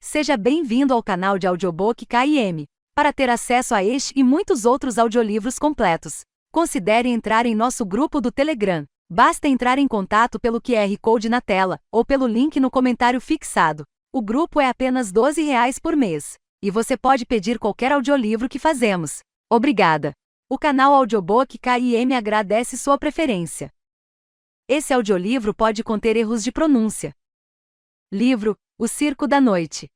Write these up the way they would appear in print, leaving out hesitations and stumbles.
Seja bem-vindo ao canal de audiobook KM. Para ter acesso a este e muitos outros audiolivros completos, considere entrar em nosso grupo do Telegram. Basta entrar em contato pelo QR Code na tela, ou pelo link no comentário fixado. O grupo é apenas R$ 12 por mês. E você pode pedir qualquer audiolivro que fazemos. Obrigada! O canal Audiobook KM agradece sua preferência. Esse audiolivro pode conter erros de pronúncia. Livro: O Circo da Noite.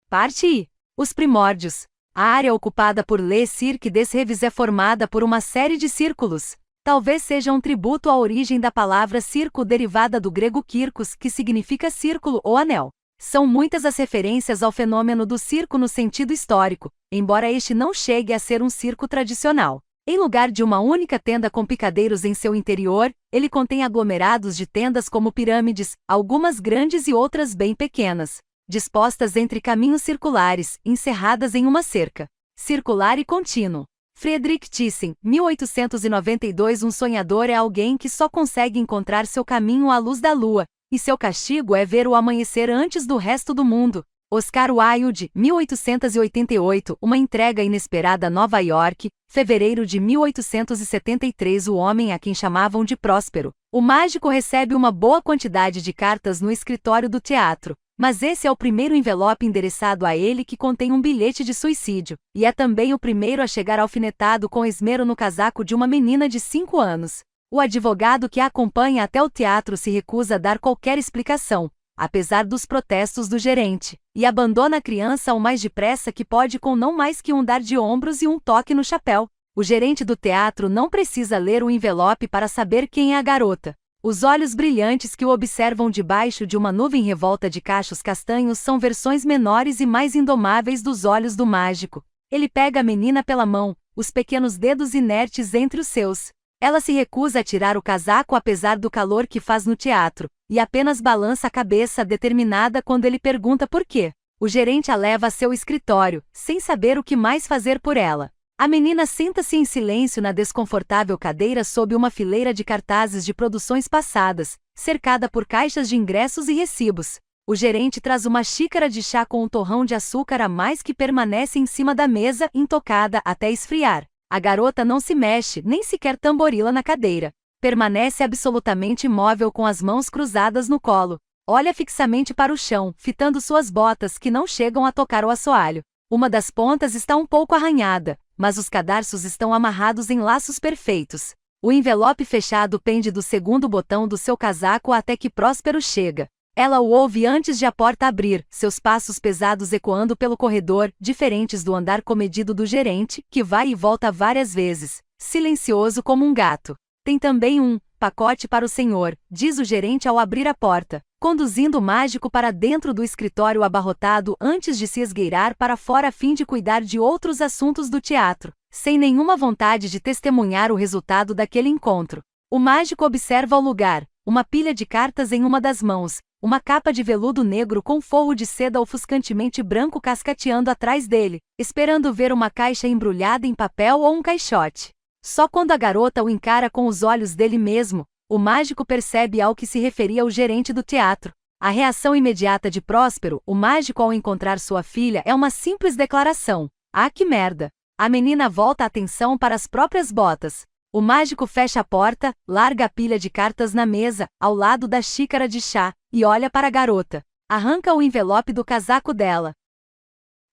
Parte I. Os primórdios. A área ocupada por Le Cirque des Rêves é formada por uma série de círculos. Talvez seja um tributo à origem da palavra circo derivada do grego kirkos, que significa círculo ou anel. São muitas as referências ao fenômeno do circo no sentido histórico, embora este não chegue a ser um circo tradicional. Em lugar de uma única tenda com picadeiros em seu interior, ele contém aglomerados de tendas como pirâmides, algumas grandes e outras bem pequenas, dispostas entre caminhos circulares, encerradas em uma cerca circular e contínuo. Friedrich Thyssen, 1892. Um sonhador é alguém que só consegue encontrar seu caminho à luz da lua, e seu castigo é ver o amanhecer antes do resto do mundo. Oscar Wilde, 1888. Uma entrega inesperada. Nova York, fevereiro de 1873. O homem a quem chamavam de Próspero. O mágico recebe uma boa quantidade de cartas no escritório do teatro, mas esse é o primeiro envelope endereçado a ele que contém um bilhete de suicídio, e é também o primeiro a chegar alfinetado com esmero no casaco de uma menina de 5 anos. O advogado que a acompanha até o teatro se recusa a dar qualquer explicação, apesar dos protestos do gerente, e abandona a criança o mais depressa que pode com não mais que um dar de ombros e um toque no chapéu. O gerente do teatro não precisa ler o envelope para saber quem é a garota. Os olhos brilhantes que o observam debaixo de uma nuvem revolta de cachos castanhos são versões menores e mais indomáveis dos olhos do mágico. Ele pega a menina pela mão, os pequenos dedos inertes entre os seus. Ela se recusa a tirar o casaco apesar do calor que faz no teatro, e apenas balança a cabeça determinada quando ele pergunta por quê. O gerente a leva a seu escritório, sem saber o que mais fazer por ela. A menina senta-se em silêncio na desconfortável cadeira sob uma fileira de cartazes de produções passadas, cercada por caixas de ingressos e recibos. O gerente traz uma xícara de chá com um torrão de açúcar a mais que permanece em cima da mesa, intocada até esfriar. A garota não se mexe, nem sequer tamborila na cadeira. Permanece absolutamente imóvel com as mãos cruzadas no colo. Olha fixamente para o chão, fitando suas botas que não chegam a tocar o assoalho. Uma das pontas está um pouco arranhada, mas os cadarços estão amarrados em laços perfeitos. O envelope fechado pende do segundo botão do seu casaco até que Próspero chega. Ela o ouve antes de a porta abrir, seus passos pesados ecoando pelo corredor, diferentes do andar comedido do gerente, que vai e volta várias vezes, silencioso como um gato. Tem também um pacote para o senhor, diz o gerente ao abrir a porta, conduzindo o mágico para dentro do escritório abarrotado antes de se esgueirar para fora a fim de cuidar de outros assuntos do teatro, sem nenhuma vontade de testemunhar o resultado daquele encontro. O mágico observa o lugar, uma pilha de cartas em uma das mãos, uma capa de veludo negro com forro de seda ofuscantemente branco cascateando atrás dele, esperando ver uma caixa embrulhada em papel ou um caixote. Só quando a garota o encara com os olhos dele mesmo, o mágico percebe ao que se referia o gerente do teatro. A reação imediata de Próspero, o mágico ao encontrar sua filha, é uma simples declaração: "Ah, que merda!" A menina volta a atenção para as próprias botas. O mágico fecha a porta, larga a pilha de cartas na mesa, ao lado da xícara de chá, e olha para a garota. Arranca o envelope do casaco dela,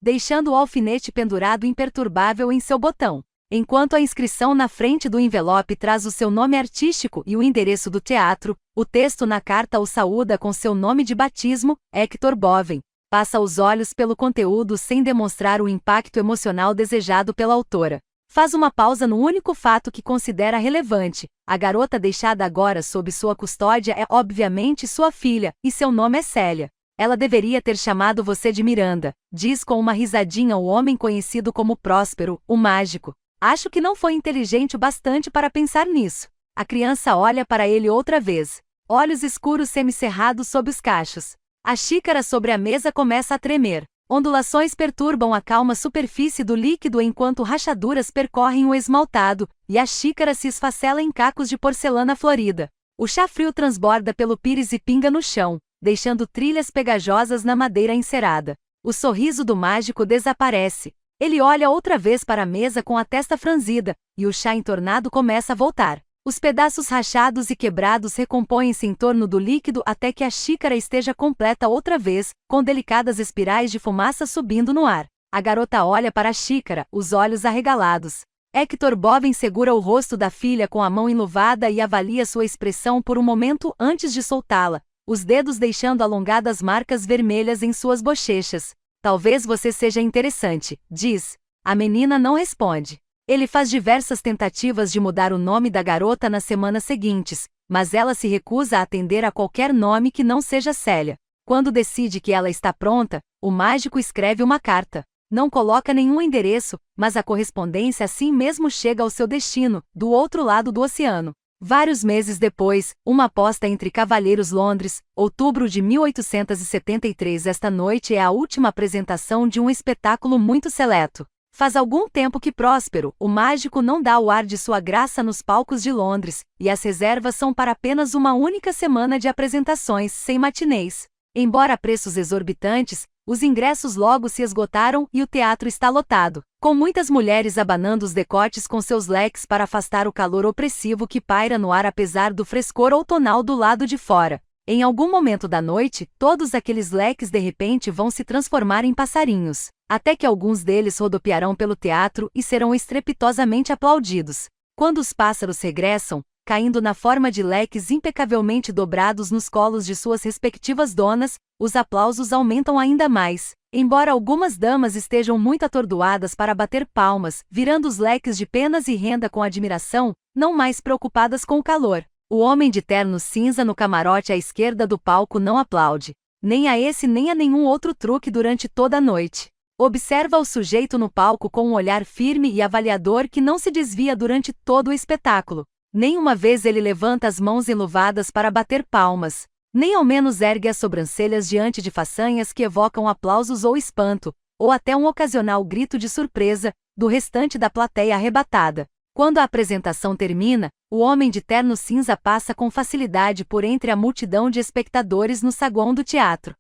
deixando o alfinete pendurado imperturbável em seu botão. Enquanto a inscrição na frente do envelope traz o seu nome artístico e o endereço do teatro, o texto na carta o saúda com seu nome de batismo, Hector Boven. Passa os olhos pelo conteúdo sem demonstrar o impacto emocional desejado pela autora. Faz uma pausa no único fato que considera relevante: a garota deixada agora sob sua custódia é obviamente sua filha, e seu nome é Célia. Ela deveria ter chamado você de Miranda, diz com uma risadinha o homem conhecido como Próspero, o mágico. Acho que não foi inteligente o bastante para pensar nisso. A criança olha para ele outra vez. Olhos escuros semicerrados sob os cachos. A xícara sobre a mesa começa a tremer. Ondulações perturbam a calma superfície do líquido enquanto rachaduras percorrem o esmaltado, e a xícara se esfacela em cacos de porcelana florida. O chá frio transborda pelo pires e pinga no chão. deixando trilhas pegajosas na madeira encerada. O sorriso do mágico desaparece. Ele olha outra vez para a mesa com a testa franzida, e o chá entornado começa a voltar. Os pedaços rachados e quebrados recompõem-se em torno do líquido até que a xícara esteja completa outra vez, com delicadas espirais de fumaça subindo no ar. A garota olha para a xícara, os olhos arregalados. Hector Boven segura o rosto da filha com a mão enluvada e avalia sua expressão por um momento antes de soltá-la, os dedos deixando alongadas marcas vermelhas em suas bochechas. Talvez você seja interessante, diz. A menina não responde. Ele faz diversas tentativas de mudar o nome da garota nas semanas seguintes, mas ela se recusa a atender a qualquer nome que não seja Célia. Quando decide que ela está pronta, o mágico escreve uma carta. Não coloca nenhum endereço, mas a correspondência assim mesmo chega ao seu destino, do outro lado do oceano. Vários meses depois, uma aposta entre cavalheiros Londres, outubro de 1873. Esta noite é a última apresentação de um espetáculo muito seleto. Faz algum tempo que Próspero, o mágico, não dá o ar de sua graça nos palcos de Londres, e as reservas são para apenas uma única semana de apresentações, sem matinês. Embora a preços exorbitantes, os ingressos logo se esgotaram e o teatro está lotado, com muitas mulheres abanando os decotes com seus leques para afastar o calor opressivo que paira no ar apesar do frescor outonal do lado de fora. Em algum momento da noite, todos aqueles leques de repente vão se transformar em passarinhos, até que alguns deles rodopiarão pelo teatro e serão estrepitosamente aplaudidos. Quando os pássaros regressam, caindo na forma de leques impecavelmente dobrados nos colos de suas respectivas donas, os aplausos aumentam ainda mais. Embora algumas damas estejam muito atordoadas para bater palmas, virando os leques de penas e renda com admiração, não mais preocupadas com o calor. O homem de terno cinza no camarote à esquerda do palco não aplaude, nem a esse nem a nenhum outro truque durante toda a noite. Observa o sujeito no palco com um olhar firme e avaliador que não se desvia durante todo o espetáculo. Nenhuma vez ele levanta as mãos enluvadas para bater palmas, nem ao menos ergue as sobrancelhas diante de façanhas que evocam aplausos ou espanto, ou até um ocasional grito de surpresa, do restante da plateia arrebatada. Quando a apresentação termina, o homem de terno cinza passa com facilidade por entre a multidão de espectadores no saguão do teatro.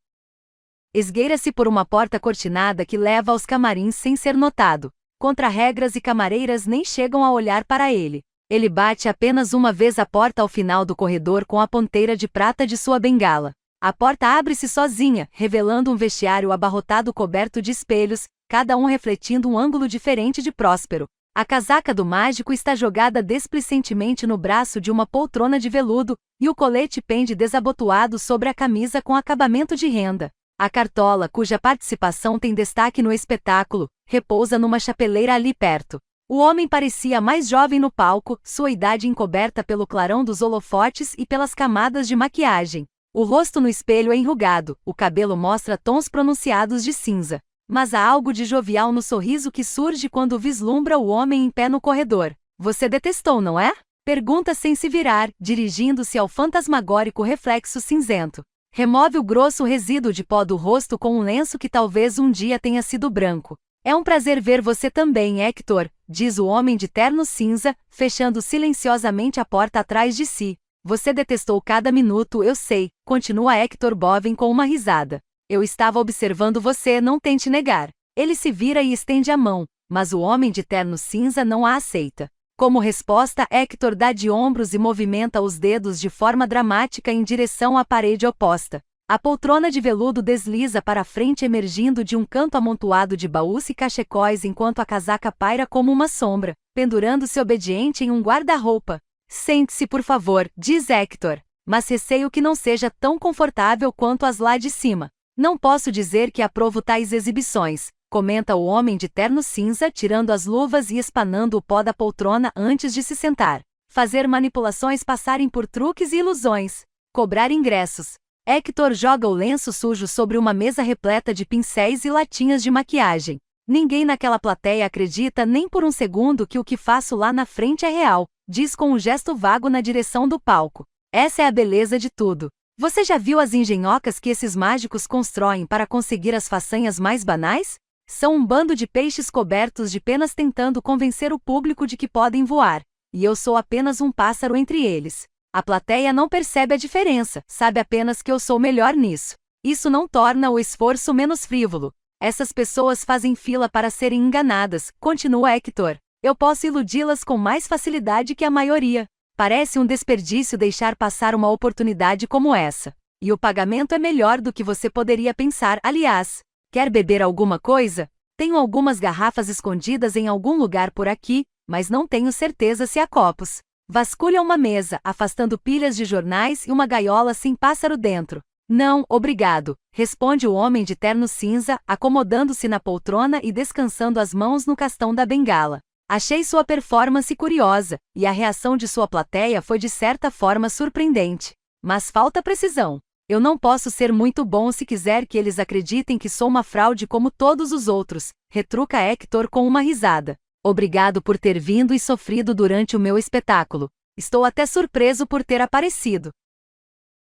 Esgueira-se por uma porta cortinada que leva aos camarins sem ser notado. Contrarregras e camareiras nem chegam a olhar para ele. Ele bate apenas uma vez a porta ao final do corredor com a ponteira de prata de sua bengala. A porta abre-se sozinha, revelando um vestiário abarrotado coberto de espelhos, cada um refletindo um ângulo diferente de Próspero. A casaca do mágico está jogada desplicentemente no braço de uma poltrona de veludo, e o colete pende desabotoado sobre a camisa com acabamento de renda. A cartola, cuja participação tem destaque no espetáculo, repousa numa chapeleira ali perto. O homem parecia mais jovem no palco, sua idade encoberta pelo clarão dos holofotes e pelas camadas de maquiagem. O rosto no espelho é enrugado, o cabelo mostra tons pronunciados de cinza. Mas há algo de jovial no sorriso que surge quando vislumbra o homem em pé no corredor. Você detestou, não é? Pergunta sem se virar, dirigindo-se ao fantasmagórico reflexo cinzento. Remove o grosso resíduo de pó do rosto com um lenço que talvez um dia tenha sido branco. É um prazer ver você também, Hector, diz o homem de terno cinza, fechando silenciosamente a porta atrás de si. Você detestou cada minuto, eu sei, continua Hector Boven com uma risada. Eu estava observando você, não tente negar. Ele se vira e estende a mão, mas o homem de terno cinza não a aceita. Como resposta, Hector dá de ombros e movimenta os dedos de forma dramática em direção à parede oposta. A poltrona de veludo desliza para frente emergindo de um canto amontoado de baús e cachecóis enquanto a casaca paira como uma sombra, pendurando-se obediente em um guarda-roupa. Sente-se, por favor, diz Hector, mas receio que não seja tão confortável quanto as lá de cima. Não posso dizer que aprovo tais exibições, comenta o homem de terno cinza tirando as luvas e espanando o pó da poltrona antes de se sentar. Fazer manipulações passarem por truques e ilusões. Cobrar ingressos. Hector joga o lenço sujo sobre uma mesa repleta de pincéis e latinhas de maquiagem. Ninguém naquela plateia acredita nem por um segundo que o que faço lá na frente é real, diz com um gesto vago na direção do palco. Essa é a beleza de tudo. Você já viu as engenhocas que esses mágicos constroem para conseguir as façanhas mais banais? São um bando de peixes cobertos de penas tentando convencer o público de que podem voar. E eu sou apenas um pássaro entre eles. A plateia não percebe a diferença, sabe apenas que eu sou melhor nisso. Isso não torna o esforço menos frívolo. Essas pessoas fazem fila para serem enganadas, continua Hector. Eu posso iludi-las com mais facilidade que a maioria. Parece um desperdício deixar passar uma oportunidade como essa. E o pagamento é melhor do que você poderia pensar, aliás. Quer beber alguma coisa? Tenho algumas garrafas escondidas em algum lugar por aqui, mas não tenho certeza se há copos. Vasculha uma mesa, afastando pilhas de jornais e uma gaiola sem pássaro dentro. Não, obrigado, responde o homem de terno cinza, acomodando-se na poltrona e descansando as mãos no castão da bengala. Achei sua performance curiosa, e a reação de sua plateia foi de certa forma surpreendente. Mas falta precisão. Eu não posso ser muito bom se quiser que eles acreditem que sou uma fraude como todos os outros, retruca Hector com uma risada. Obrigado por ter vindo e sofrido durante o meu espetáculo. Estou até surpreso por ter aparecido.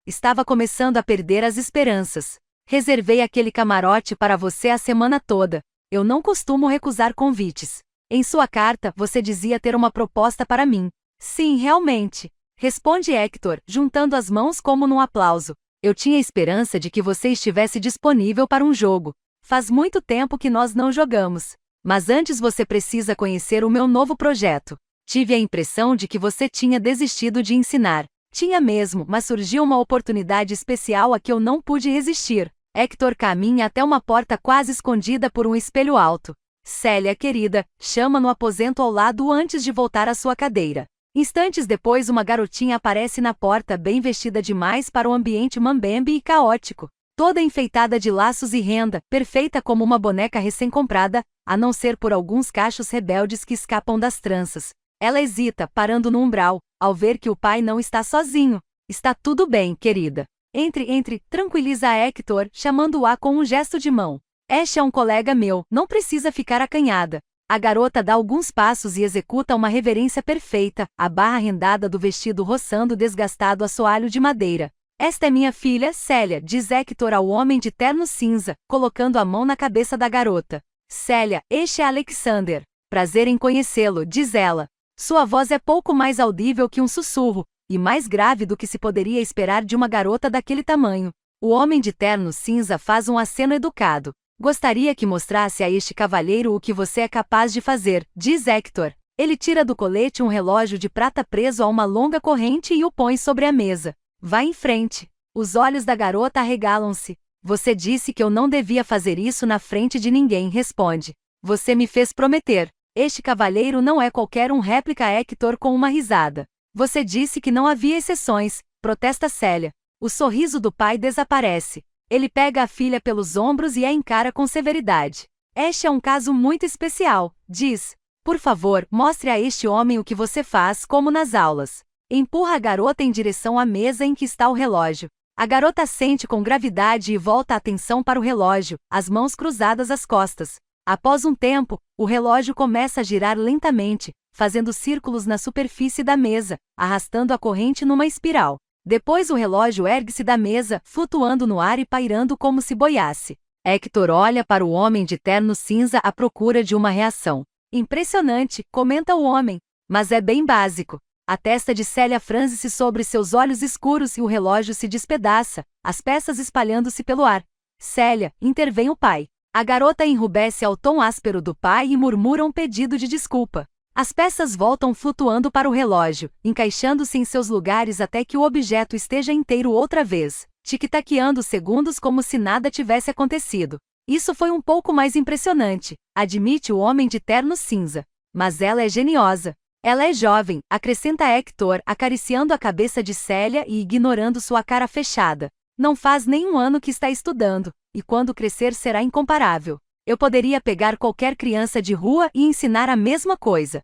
Estava começando a perder as esperanças. Reservei aquele camarote para você a semana toda. Eu não costumo recusar convites. Em sua carta, você dizia ter uma proposta para mim. Sim, realmente. Responde Hector, juntando as mãos como num aplauso. Eu tinha esperança de que você estivesse disponível para um jogo. Faz muito tempo que nós não jogamos. Mas antes você precisa conhecer o meu novo projeto. Tive a impressão de que você tinha desistido de ensinar. Tinha mesmo, mas surgiu uma oportunidade especial a que eu não pude resistir. Hector caminha até uma porta quase escondida por um espelho alto. Célia, querida, chama no aposento ao lado antes de voltar à sua cadeira. Instantes depois uma garotinha aparece na porta bem vestida demais para o ambiente mambembe e caótico. Toda enfeitada de laços e renda, perfeita como uma boneca recém-comprada, a não ser por alguns cachos rebeldes que escapam das tranças. Ela hesita, parando no umbral, ao ver que o pai não está sozinho. Está tudo bem, querida. Entre, tranquiliza Hector, chamando-a com um gesto de mão. Ash é um colega meu, não precisa ficar acanhada. A garota dá alguns passos e executa uma reverência perfeita, a barra rendada do vestido roçando o desgastado assoalho de madeira. Esta é minha filha, Célia, diz Hector ao homem de terno cinza, colocando a mão na cabeça da garota. Célia, este é Alexander. Prazer em conhecê-lo, diz ela. Sua voz é pouco mais audível que um sussurro, e mais grave do que se poderia esperar de uma garota daquele tamanho. O homem de terno cinza faz um aceno educado. Gostaria que mostrasse a este cavalheiro o que você é capaz de fazer, diz Hector. Ele tira do colete um relógio de prata preso a uma longa corrente e o põe sobre a mesa. Vá em frente. Os olhos da garota arregalam-se. Você disse que eu não devia fazer isso na frente de ninguém, responde. Você me fez prometer. Este cavalheiro não é qualquer um, réplica Hector com uma risada. Você disse que não havia exceções, protesta Célia. O sorriso do pai desaparece. Ele pega a filha pelos ombros e a encara com severidade. Este é um caso muito especial, diz. Por favor, mostre a este homem o que você faz, como nas aulas. Empurra a garota em direção à mesa em que está o relógio. A garota assente com gravidade e volta a atenção para o relógio, as mãos cruzadas às costas. Após um tempo, o relógio começa a girar lentamente, fazendo círculos na superfície da mesa, arrastando a corrente numa espiral. Depois o relógio ergue-se da mesa, flutuando no ar e pairando como se boiasse. Hector olha para o homem de terno cinza à procura de uma reação. Impressionante, comenta o homem, mas é bem básico. A testa de Célia franze-se sobre seus olhos escuros e o relógio se despedaça, as peças espalhando-se pelo ar. Célia, intervém o pai. A garota enrubesce ao tom áspero do pai e murmura um pedido de desculpa. As peças voltam flutuando para o relógio, encaixando-se em seus lugares até que o objeto esteja inteiro outra vez, tic-taqueando segundos como se nada tivesse acontecido. Isso foi um pouco mais impressionante, admite o homem de terno cinza. Mas ela é geniosa. Ela é jovem, acrescenta Hector, acariciando a cabeça de Célia e ignorando sua cara fechada. Não faz nem um ano que está estudando, e quando crescer será incomparável. Eu poderia pegar qualquer criança de rua e ensinar a mesma coisa.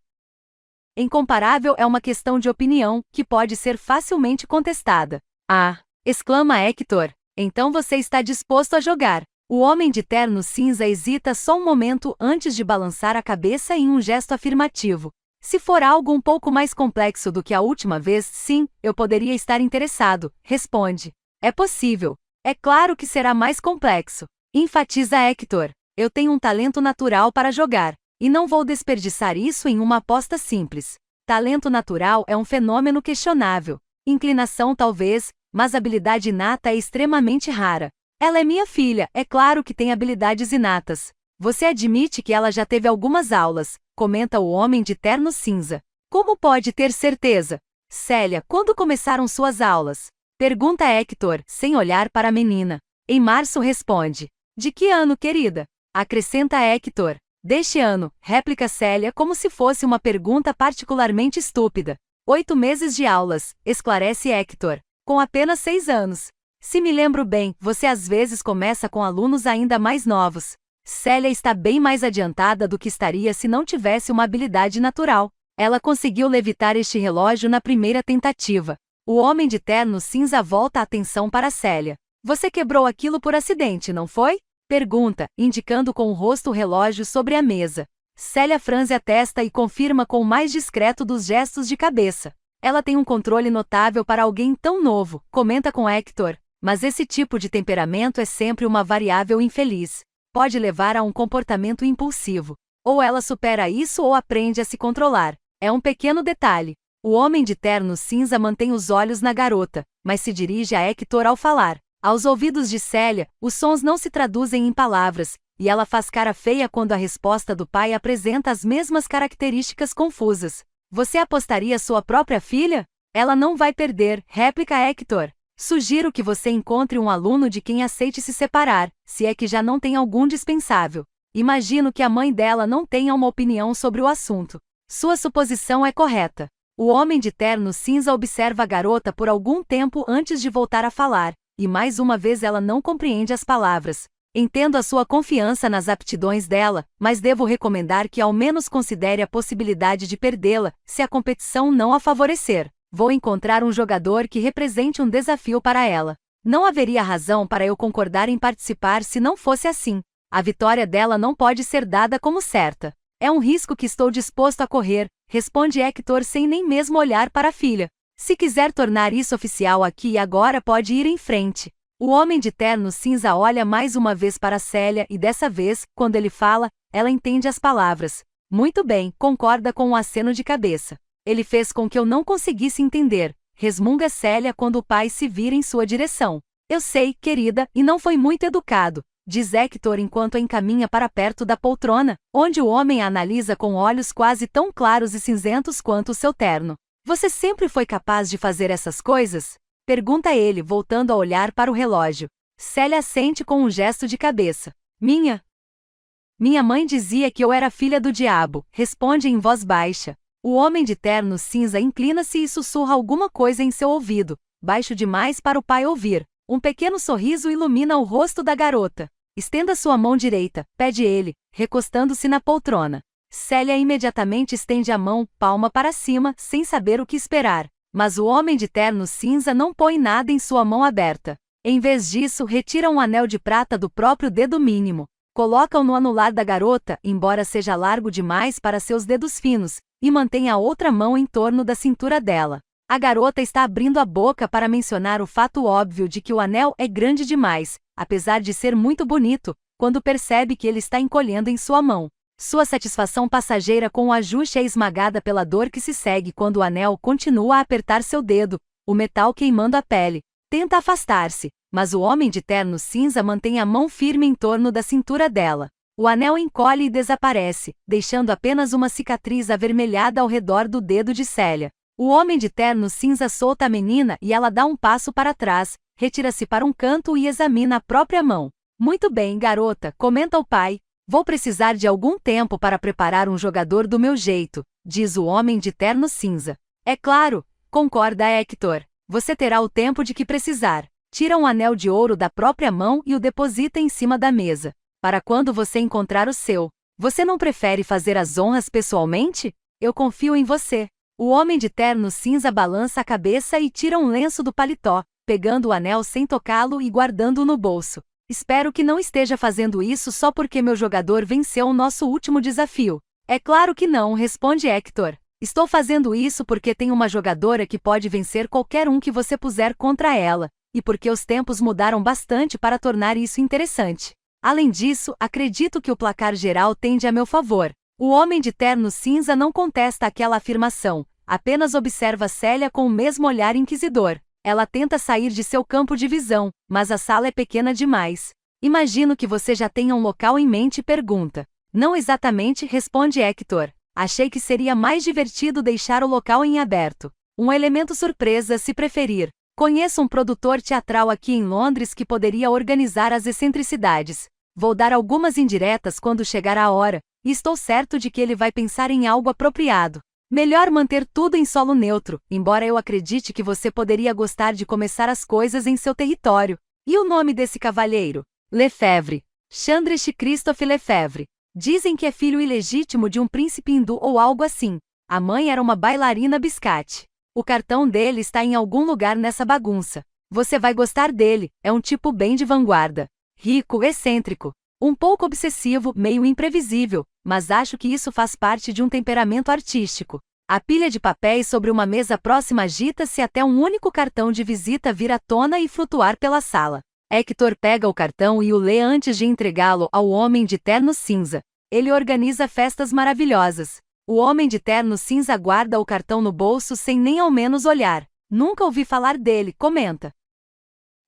Incomparável é uma questão de opinião, que pode ser facilmente contestada. Ah! Exclama Hector. Então você está disposto a jogar. O homem de terno cinza hesita só um momento antes de balançar a cabeça em um gesto afirmativo. Se for algo um pouco mais complexo do que a última vez, sim, eu poderia estar interessado, responde. É possível. É claro que será mais complexo. Enfatiza Hector. Eu tenho um talento natural para jogar, e não vou desperdiçar isso em uma aposta simples. Talento natural é um fenômeno questionável. Inclinação talvez, mas habilidade inata é extremamente rara. Ela é minha filha, é claro que tem habilidades inatas. Você admite que ela já teve algumas aulas, comenta o homem de terno cinza. Como pode ter certeza? Célia, quando começaram suas aulas? Pergunta Hector, sem olhar para a menina. Em março responde. De que ano, querida? Acrescenta Hector. Deste ano, réplica Célia como se fosse uma pergunta particularmente estúpida. 8 meses de aulas, esclarece Hector. Com apenas 6 anos. Se me lembro bem, você às vezes começa com alunos ainda mais novos. Célia está bem mais adiantada do que estaria se não tivesse uma habilidade natural. Ela conseguiu levitar este relógio na primeira tentativa. O homem de terno cinza volta a atenção para Célia. Você quebrou aquilo por acidente, não foi? Pergunta, indicando com o rosto o relógio sobre a mesa. Célia franze a testa e confirma com o mais discreto dos gestos de cabeça. Ela tem um controle notável para alguém tão novo, comenta com Hector, mas esse tipo de temperamento é sempre uma variável infeliz. Pode levar a um comportamento impulsivo. Ou ela supera isso ou aprende a se controlar. É um pequeno detalhe. O homem de terno cinza mantém os olhos na garota, mas se dirige a Hector ao falar. Aos ouvidos de Célia, os sons não se traduzem em palavras, e ela faz cara feia quando a resposta do pai apresenta as mesmas características confusas. Você apostaria sua própria filha? Ela não vai perder, réplica Hector. Sugiro que você encontre um aluno de quem aceite se separar, se é que já não tem algum dispensável. Imagino que a mãe dela não tenha uma opinião sobre o assunto. Sua suposição é correta. O homem de terno cinza observa a garota por algum tempo antes de voltar a falar, e mais uma vez ela não compreende as palavras. Entendo a sua confiança nas aptidões dela, mas devo recomendar que ao menos considere a possibilidade de perdê-la, se a competição não a favorecer. Vou encontrar um jogador que represente um desafio para ela. Não haveria razão para eu concordar em participar se não fosse assim. A vitória dela não pode ser dada como certa. É um risco que estou disposto a correr, responde Hector sem nem mesmo olhar para a filha. Se quiser tornar isso oficial aqui e agora pode ir em frente. O homem de terno cinza olha mais uma vez para Célia e dessa vez, quando ele fala, ela entende as palavras. Muito bem, concorda com um aceno de cabeça. Ele fez com que eu não conseguisse entender, resmunga Célia quando o pai se vira em sua direção. Eu sei, querida, e não foi muito educado, diz Hector enquanto a encaminha para perto da poltrona, onde o homem a analisa com olhos quase tão claros e cinzentos quanto o seu terno. Você sempre foi capaz de fazer essas coisas? Pergunta ele, voltando a olhar para o relógio. Célia assente com um gesto de cabeça. Minha mãe dizia que eu era filha do diabo, responde em voz baixa. O homem de terno cinza inclina-se e sussurra alguma coisa em seu ouvido, baixo demais para o pai ouvir. Um pequeno sorriso ilumina o rosto da garota. Estenda sua mão direita, pede ele, recostando-se na poltrona. Célia imediatamente estende a mão, palma para cima, sem saber o que esperar. Mas o homem de terno cinza não põe nada em sua mão aberta. Em vez disso, retira um anel de prata do próprio dedo mínimo. Coloca-o no anular da garota, embora seja largo demais para seus dedos finos, e mantém a outra mão em torno da cintura dela. A garota está abrindo a boca para mencionar o fato óbvio de que o anel é grande demais, apesar de ser muito bonito, quando percebe que ele está encolhendo em sua mão. Sua satisfação passageira com o ajuste é esmagada pela dor que se segue quando o anel continua a apertar seu dedo, o metal queimando a pele. Tenta afastar-se, mas o homem de terno cinza mantém a mão firme em torno da cintura dela. O anel encolhe e desaparece, deixando apenas uma cicatriz avermelhada ao redor do dedo de Célia. O homem de terno cinza solta a menina e ela dá um passo para trás, retira-se para um canto e examina a própria mão. Muito bem, garota, comenta o pai. Vou precisar de algum tempo para preparar um jogador do meu jeito, diz o homem de terno cinza. É claro, concorda Hector. Você terá o tempo de que precisar. Tira um anel de ouro da própria mão e o deposita em cima da mesa. Para quando você encontrar o seu. Você não prefere fazer as honras pessoalmente? Eu confio em você. O homem de terno cinza balança a cabeça e tira um lenço do paletó, pegando o anel sem tocá-lo e guardando-o no bolso. Espero que não esteja fazendo isso só porque meu jogador venceu o nosso último desafio. É claro que não, responde Hector. Estou fazendo isso porque tem uma jogadora que pode vencer qualquer um que você puser contra ela, e porque os tempos mudaram bastante para tornar isso interessante. Além disso, acredito que o placar geral tende a meu favor. O homem de terno cinza não contesta aquela afirmação, Apenas observa Célia com o mesmo olhar inquisidor. Ela tenta sair de seu campo de visão, mas a sala é pequena demais. Imagino que você já tenha um local em mente e pergunta. Não exatamente, responde Hector. Achei que seria mais divertido deixar o local em aberto. Um elemento surpresa, se preferir. Conheço um produtor teatral aqui em Londres que poderia organizar as excentricidades. Vou dar algumas indiretas quando chegar a hora, e estou certo de que ele vai pensar em algo apropriado. Melhor manter tudo em solo neutro, embora eu acredite que você poderia gostar de começar as coisas em seu território. E o nome desse cavalheiro? Lefebvre. Chandrich Christophe Lefebvre. Dizem que é filho ilegítimo de um príncipe hindu ou algo assim. A mãe era uma bailarina biscate. O cartão dele está em algum lugar nessa bagunça. Você vai gostar dele, é um tipo bem de vanguarda. Rico, excêntrico. Um pouco obsessivo, meio imprevisível, mas acho que isso faz parte de um temperamento artístico. A pilha de papéis sobre uma mesa próxima agita-se até um único cartão de visita vir à tona e flutuar pela sala. Hector pega o cartão e o lê antes de entregá-lo ao homem de terno cinza. Ele organiza festas maravilhosas. O homem de terno cinza guarda o cartão no bolso sem nem ao menos olhar. Nunca ouvi falar dele, comenta.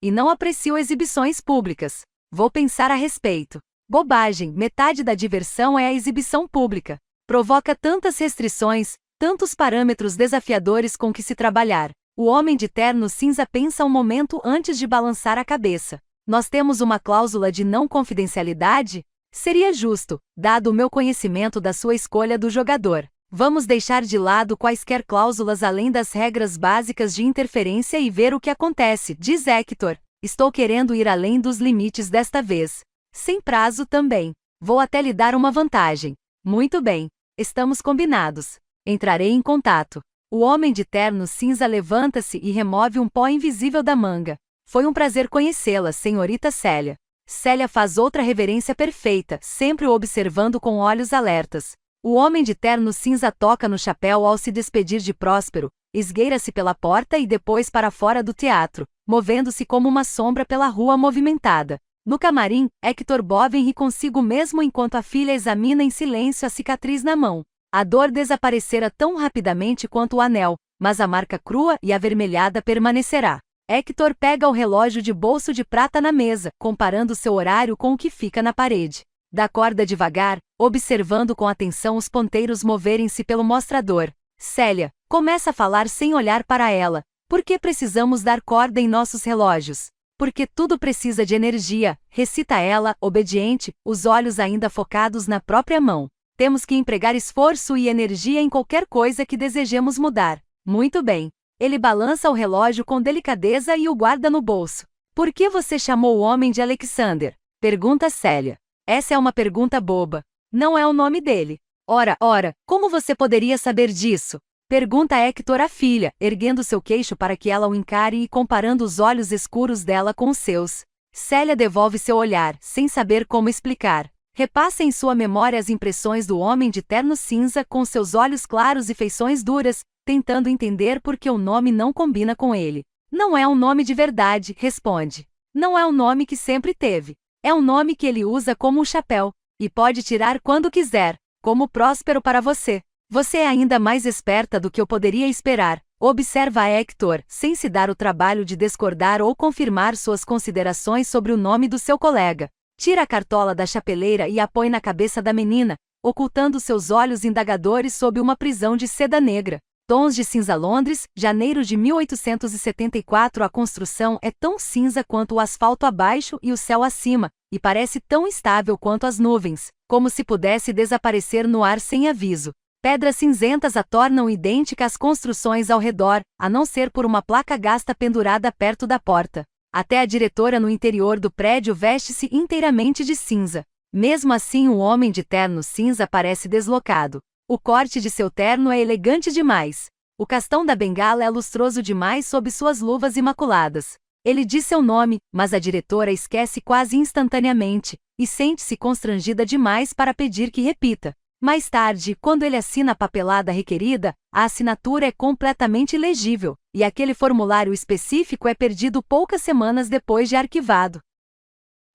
E não aprecio exibições públicas. Vou pensar a respeito. Bobagem, metade da diversão é a exibição pública. Provoca tantas restrições, tantos parâmetros desafiadores com que se trabalhar. O homem de terno cinza pensa um momento antes de balançar a cabeça. Nós temos uma cláusula de não confidencialidade? Seria justo, dado o meu conhecimento da sua escolha do jogador. Vamos deixar de lado quaisquer cláusulas além das regras básicas de interferência e ver o que acontece, diz Hector. Estou querendo ir além dos limites desta vez. Sem prazo também. Vou até lhe dar uma vantagem. Muito bem. Estamos combinados. Entrarei em contato. O homem de terno cinza levanta-se e remove um pó invisível da manga. Foi um prazer conhecê-la, senhorita Célia. Célia faz outra reverência perfeita, sempre o observando com olhos alertas. O homem de terno cinza toca no chapéu ao se despedir de Próspero, esgueira-se pela porta e depois para fora do teatro, movendo-se como uma sombra pela rua movimentada. No camarim, Hector Boven ri consigo mesmo enquanto a filha examina em silêncio a cicatriz na mão. A dor desaparecera tão rapidamente quanto o anel, mas a marca crua e avermelhada permanecerá. Hector pega o relógio de bolso de prata na mesa, comparando seu horário com o que fica na parede. Dá corda devagar, observando com atenção os ponteiros moverem-se pelo mostrador. Célia começa a falar sem olhar para ela. Por que precisamos dar corda em nossos relógios? Porque tudo precisa de energia, recita ela, obediente, os olhos ainda focados na própria mão. Temos que empregar esforço e energia em qualquer coisa que desejemos mudar. Muito bem. Ele balança o relógio com delicadeza e o guarda no bolso. Por que você chamou o homem de Alexander? Pergunta Célia. Essa é uma pergunta boba. Não é o nome dele. Ora, como você poderia saber disso? Pergunta Hector à filha, erguendo seu queixo para que ela o encare e comparando os olhos escuros dela com os seus. Célia devolve seu olhar, sem saber como explicar. Repassa em sua memória as impressões do homem de terno cinza com seus olhos claros e feições duras, tentando entender por que o nome não combina com ele. Não é um nome de verdade, responde. Não é um nome que sempre teve. É um nome que ele usa como um chapéu, e pode tirar quando quiser, como Próspero para você. Você é ainda mais esperta do que eu poderia esperar, observa Hector, sem se dar o trabalho de discordar ou confirmar suas considerações sobre o nome do seu colega. Tira a cartola da chapeleira e a põe na cabeça da menina, ocultando seus olhos indagadores sob uma prisão de seda negra. Tons de cinza. Londres, janeiro de 1874. A construção é tão cinza quanto o asfalto abaixo e o céu acima, e parece tão instável quanto as nuvens, como se pudesse desaparecer no ar sem aviso. Pedras cinzentas a tornam idênticas às construções ao redor, a não ser por uma placa gasta pendurada perto da porta. Até a diretora no interior do prédio veste-se inteiramente de cinza. Mesmo assim, o homem de terno cinza parece deslocado. O corte de seu terno é elegante demais. O castão da bengala é lustroso demais sob suas luvas imaculadas. Ele diz seu nome, mas a diretora esquece quase instantaneamente, e sente-se constrangida demais para pedir que repita. Mais tarde, quando ele assina a papelada requerida, a assinatura é completamente ilegível, e aquele formulário específico é perdido poucas semanas depois de arquivado.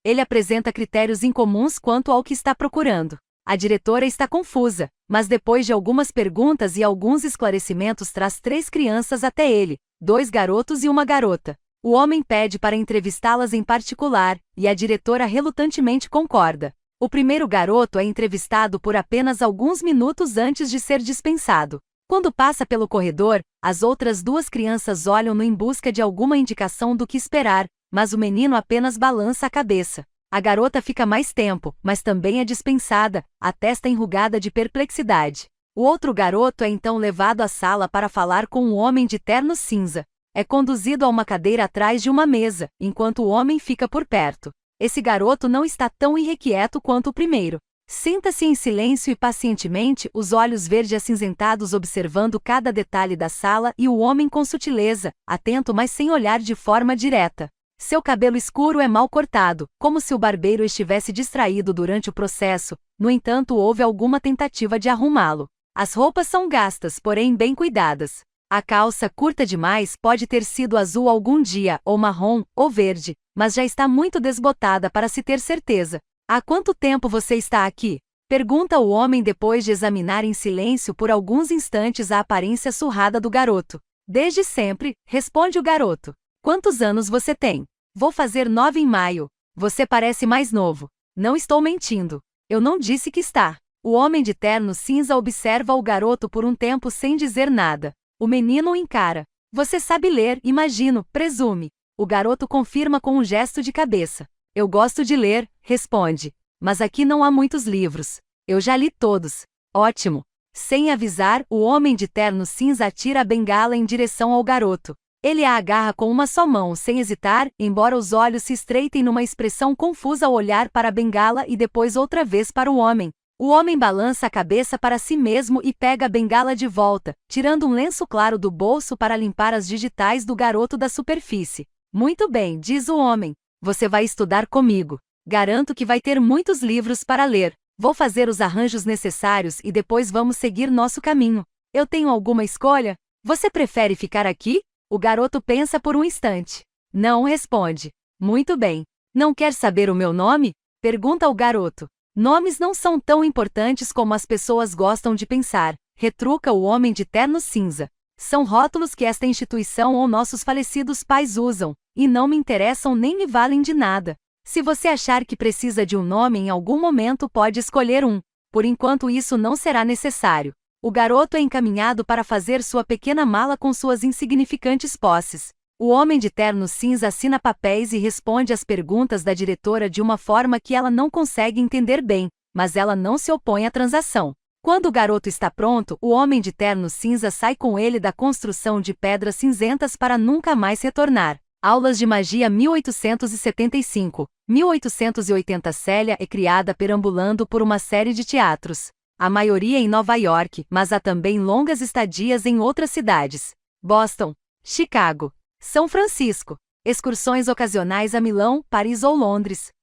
Ele apresenta critérios incomuns quanto ao que está procurando. A diretora está confusa, mas depois de algumas perguntas e alguns esclarecimentos traz 3 crianças até ele, 2 garotos e uma garota. O homem pede para entrevistá-las em particular, e a diretora relutantemente concorda. O primeiro garoto é entrevistado por apenas alguns minutos antes de ser dispensado. Quando passa pelo corredor, as outras 2 crianças olham-no em busca de alguma indicação do que esperar, mas o menino apenas balança a cabeça. A garota fica mais tempo, mas também é dispensada, a testa enrugada de perplexidade. O outro garoto é então levado à sala para falar com um homem de terno cinza. É conduzido a uma cadeira atrás de uma mesa, enquanto o homem fica por perto. Esse garoto não está tão irrequieto quanto o primeiro. Senta-se em silêncio e pacientemente, os olhos verde-acinzentados observando cada detalhe da sala e o homem com sutileza, atento mas sem olhar de forma direta. Seu cabelo escuro é mal cortado, como se o barbeiro estivesse distraído durante o processo, no entanto houve alguma tentativa de arrumá-lo. As roupas são gastas, porém bem cuidadas. A calça, curta demais, pode ter sido azul algum dia, ou marrom, ou verde, mas já está muito desbotada para se ter certeza. Há quanto tempo você está aqui? Pergunta o homem depois de examinar em silêncio por alguns instantes a aparência surrada do garoto. Desde sempre, responde o garoto. Quantos anos você tem? Vou fazer 9 em maio. Você parece mais novo. Não estou mentindo. Eu não disse que está. O homem de terno cinza observa o garoto por um tempo sem dizer nada. O menino o encara. Você sabe ler, imagino, presume. O garoto confirma com um gesto de cabeça. Eu gosto de ler, responde. Mas aqui não há muitos livros. Eu já li todos. Ótimo. Sem avisar, o homem de terno cinza atira a bengala em direção ao garoto. Ele a agarra com uma só mão sem hesitar, embora os olhos se estreitem numa expressão confusa ao olhar para a bengala e depois outra vez para o homem. O homem balança a cabeça para si mesmo e pega a bengala de volta, tirando um lenço claro do bolso para limpar as digitais do garoto da superfície. Muito bem, diz o homem. Você vai estudar comigo. Garanto que vai ter muitos livros para ler. Vou fazer os arranjos necessários e depois vamos seguir nosso caminho. Eu tenho alguma escolha? Você prefere ficar aqui? O garoto pensa por um instante. Não responde. Muito bem. Não quer saber o meu nome? Pergunta o garoto. Nomes não são tão importantes como as pessoas gostam de pensar, retruca o homem de terno cinza. São rótulos que esta instituição ou nossos falecidos pais usam, e não me interessam nem me valem de nada. Se você achar que precisa de um nome em algum momento, pode escolher um. Por enquanto isso não será necessário. O garoto é encaminhado para fazer sua pequena mala com suas insignificantes posses. O homem de terno cinza assina papéis e responde às perguntas da diretora de uma forma que ela não consegue entender bem, mas ela não se opõe à transação. Quando o garoto está pronto, o homem de terno cinza sai com ele da construção de pedras cinzentas para nunca mais retornar. Aulas de Magia 1875, 1880. Célia é criada perambulando por uma série de teatros. A maioria em Nova York, mas há também longas estadias em outras cidades. Boston, Chicago, São Francisco, excursões ocasionais a Milão, Paris ou Londres.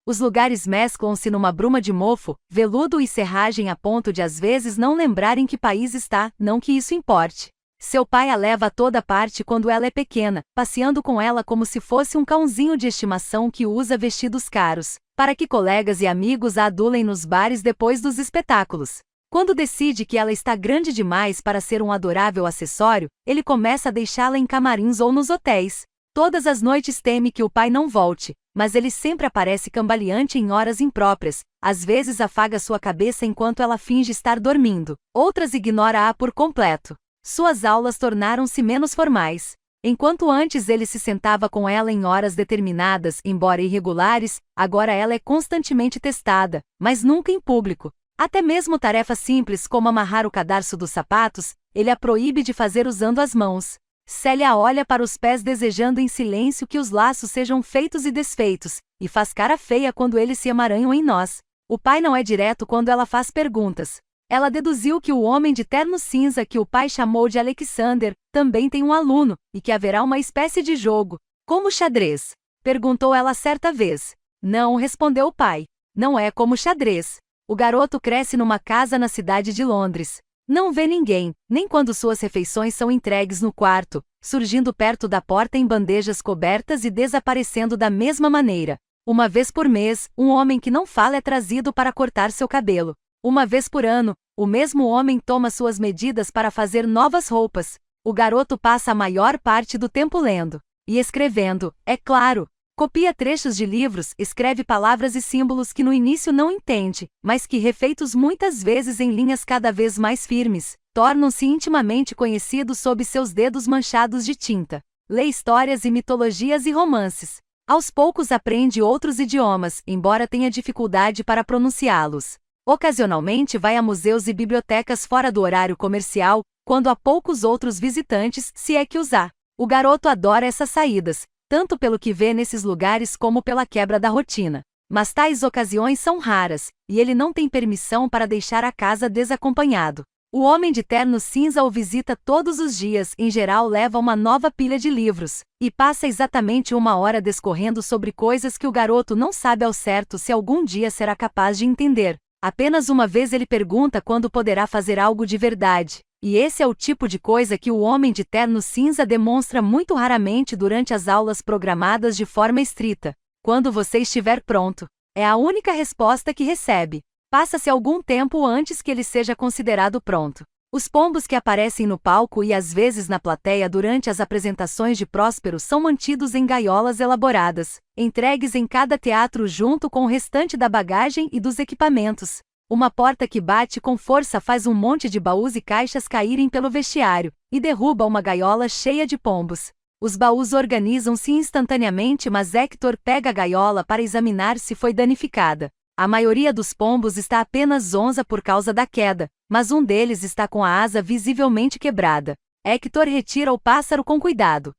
Os lugares mesclam-se numa bruma de mofo, veludo e serragem a ponto de às vezes não lembrar em que país está, não que isso importe. Seu pai a leva a toda parte quando ela é pequena, passeando com ela como se fosse um cãozinho de estimação que usa vestidos caros, para que colegas e amigos a adulem nos bares depois dos espetáculos. Quando decide que ela está grande demais para ser um adorável acessório, ele começa a deixá-la em camarins ou nos hotéis. Todas as noites teme que o pai não volte, mas ele sempre aparece cambaleante em horas impróprias, às vezes afaga sua cabeça enquanto ela finge estar dormindo, outras ignora-a por completo. Suas aulas tornaram-se menos formais. Enquanto antes ele se sentava com ela em horas determinadas, embora irregulares, agora ela é constantemente testada, mas nunca em público. Até mesmo tarefas simples como amarrar o cadarço dos sapatos, ele a proíbe de fazer usando as mãos. Célia olha para os pés desejando em silêncio que os laços sejam feitos e desfeitos, e faz cara feia quando eles se emaranham em nós. O pai não é direto quando ela faz perguntas. Ela deduziu que o homem de terno cinza que o pai chamou de Alexander também tem um aluno, e que haverá uma espécie de jogo. Como xadrez? Perguntou ela certa vez. Não, respondeu o pai. Não é como xadrez. O garoto cresce numa casa na cidade de Londres. Não vê ninguém, nem quando suas refeições são entregues no quarto, surgindo perto da porta em bandejas cobertas e desaparecendo da mesma maneira. Uma vez por mês, um homem que não fala é trazido para cortar seu cabelo. Uma vez por ano, o mesmo homem toma suas medidas para fazer novas roupas. O garoto passa a maior parte do tempo lendo e escrevendo, é claro. Copia trechos de livros, escreve palavras e símbolos que no início não entende, mas que, refeitos muitas vezes em linhas cada vez mais firmes, tornam-se intimamente conhecidos sob seus dedos manchados de tinta. Lê histórias e mitologias e romances. Aos poucos aprende outros idiomas, embora tenha dificuldade para pronunciá-los. Ocasionalmente vai a museus e bibliotecas fora do horário comercial, quando há poucos outros visitantes, se é que os há. O garoto adora essas saídas, tanto pelo que vê nesses lugares como pela quebra da rotina. Mas tais ocasiões são raras, e ele não tem permissão para deixar a casa desacompanhado. O homem de terno cinza o visita todos os dias, em geral leva uma nova pilha de livros, e passa exatamente 1 hora discorrendo sobre coisas que o garoto não sabe ao certo se algum dia será capaz de entender. Apenas uma vez ele pergunta quando poderá fazer algo de verdade. E esse é o tipo de coisa que o homem de terno cinza demonstra muito raramente durante as aulas programadas de forma estrita. Quando você estiver pronto. É a única resposta que recebe. Passa-se algum tempo antes que ele seja considerado pronto. Os pombos que aparecem no palco e às vezes na plateia durante as apresentações de Próspero são mantidos em gaiolas elaboradas, entregues em cada teatro junto com o restante da bagagem e dos equipamentos. Uma porta que bate com força faz um monte de baús e caixas caírem pelo vestiário, e derruba uma gaiola cheia de pombos. Os baús organizam-se instantaneamente, mas Hector pega a gaiola para examinar se foi danificada. A maioria dos pombos está apenas zonza por causa da queda, mas um deles está com a asa visivelmente quebrada. Hector retira o pássaro com cuidado.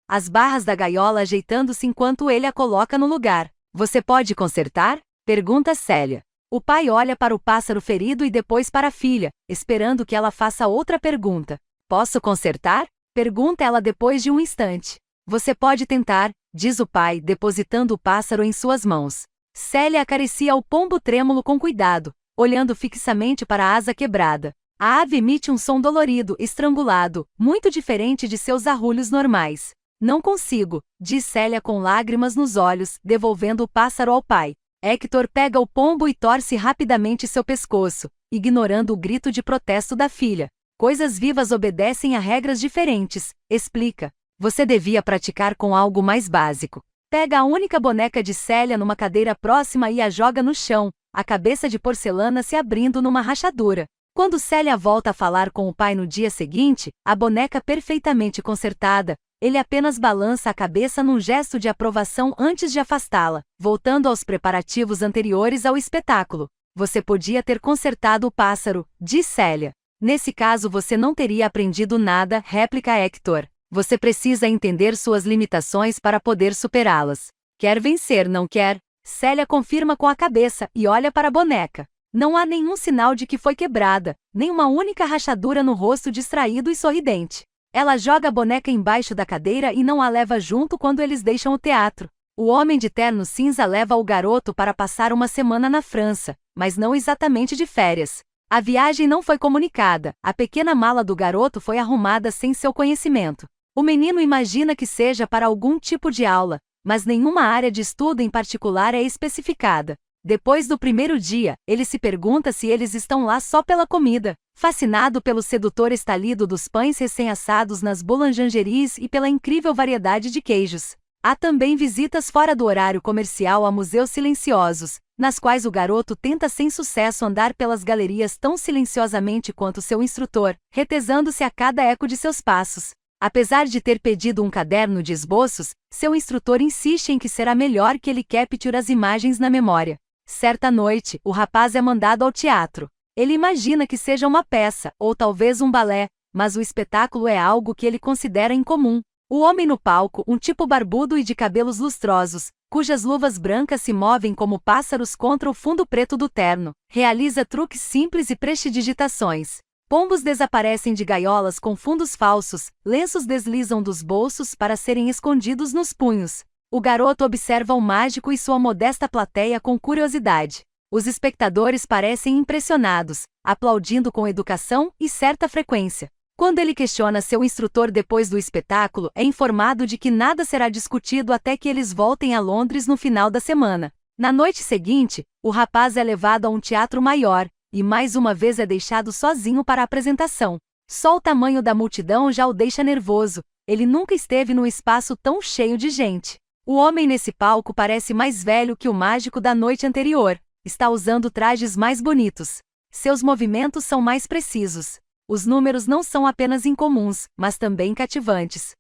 As barras da gaiola ajeitando-se enquanto ele a coloca no lugar. Você pode consertar? Pergunta Célia. O pai olha para o pássaro ferido e depois para a filha, esperando que ela faça outra pergunta. Posso consertar? Pergunta ela depois de um instante. Você pode tentar, diz o pai, depositando o pássaro em suas mãos. Célia acaricia o pombo trêmulo com cuidado, olhando fixamente para a asa quebrada. A ave emite um som dolorido, estrangulado, muito diferente de seus arrulhos normais. Não consigo, diz Célia com lágrimas nos olhos, devolvendo o pássaro ao pai. Hector pega o pombo e torce rapidamente seu pescoço, ignorando o grito de protesto da filha. Coisas vivas obedecem a regras diferentes, explica. Você devia praticar com algo mais básico. Pega a única boneca de Célia numa cadeira próxima e a joga no chão, a cabeça de porcelana se abrindo numa rachadura. Quando Célia volta a falar com o pai no dia seguinte, a boneca perfeitamente consertada, ele apenas balança a cabeça num gesto de aprovação antes de afastá-la, voltando aos preparativos anteriores ao espetáculo. Você podia ter consertado o pássaro, diz Célia. Nesse caso você não teria aprendido nada, réplica Hector. Você precisa entender suas limitações para poder superá-las. Quer vencer, não quer? Célia confirma com a cabeça e olha para a boneca. Não há nenhum sinal de que foi quebrada, nem uma única rachadura no rosto distraído e sorridente. Ela joga a boneca embaixo da cadeira e não a leva junto quando eles deixam o teatro. O homem de terno cinza leva o garoto para passar uma semana na França, mas não exatamente de férias. A viagem não foi comunicada, a pequena mala do garoto foi arrumada sem seu conhecimento. O menino imagina que seja para algum tipo de aula, mas nenhuma área de estudo em particular é especificada. Depois do primeiro dia, ele se pergunta se eles estão lá só pela comida, fascinado pelo sedutor estalido dos pães recém-assados nas boulangeries e pela incrível variedade de queijos. Há também visitas fora do horário comercial a museus silenciosos, nas quais o garoto tenta sem sucesso andar pelas galerias tão silenciosamente quanto seu instrutor, retesando-se a cada eco de seus passos. Apesar de ter pedido um caderno de esboços, seu instrutor insiste em que será melhor que ele capture as imagens na memória. Certa noite, o rapaz é mandado ao teatro. Ele imagina que seja uma peça, ou talvez um balé, mas o espetáculo é algo que ele considera incomum. O homem no palco, um tipo barbudo e de cabelos lustrosos, cujas luvas brancas se movem como pássaros contra o fundo preto do terno, realiza truques simples e prestidigitações. Pombos desaparecem de gaiolas com fundos falsos, lenços deslizam dos bolsos para serem escondidos nos punhos. O garoto observa o mágico e sua modesta plateia com curiosidade. Os espectadores parecem impressionados, aplaudindo com educação e certa frequência. Quando ele questiona seu instrutor depois do espetáculo, é informado de que nada será discutido até que eles voltem a Londres no final da semana. Na noite seguinte, o rapaz é levado a um teatro maior, e mais uma vez é deixado sozinho para a apresentação. Só o tamanho da multidão já o deixa nervoso, ele nunca esteve num espaço tão cheio de gente. O homem nesse palco parece mais velho que o mágico da noite anterior, está usando trajes mais bonitos. Seus movimentos são mais precisos. Os números não são apenas incomuns, mas também cativantes.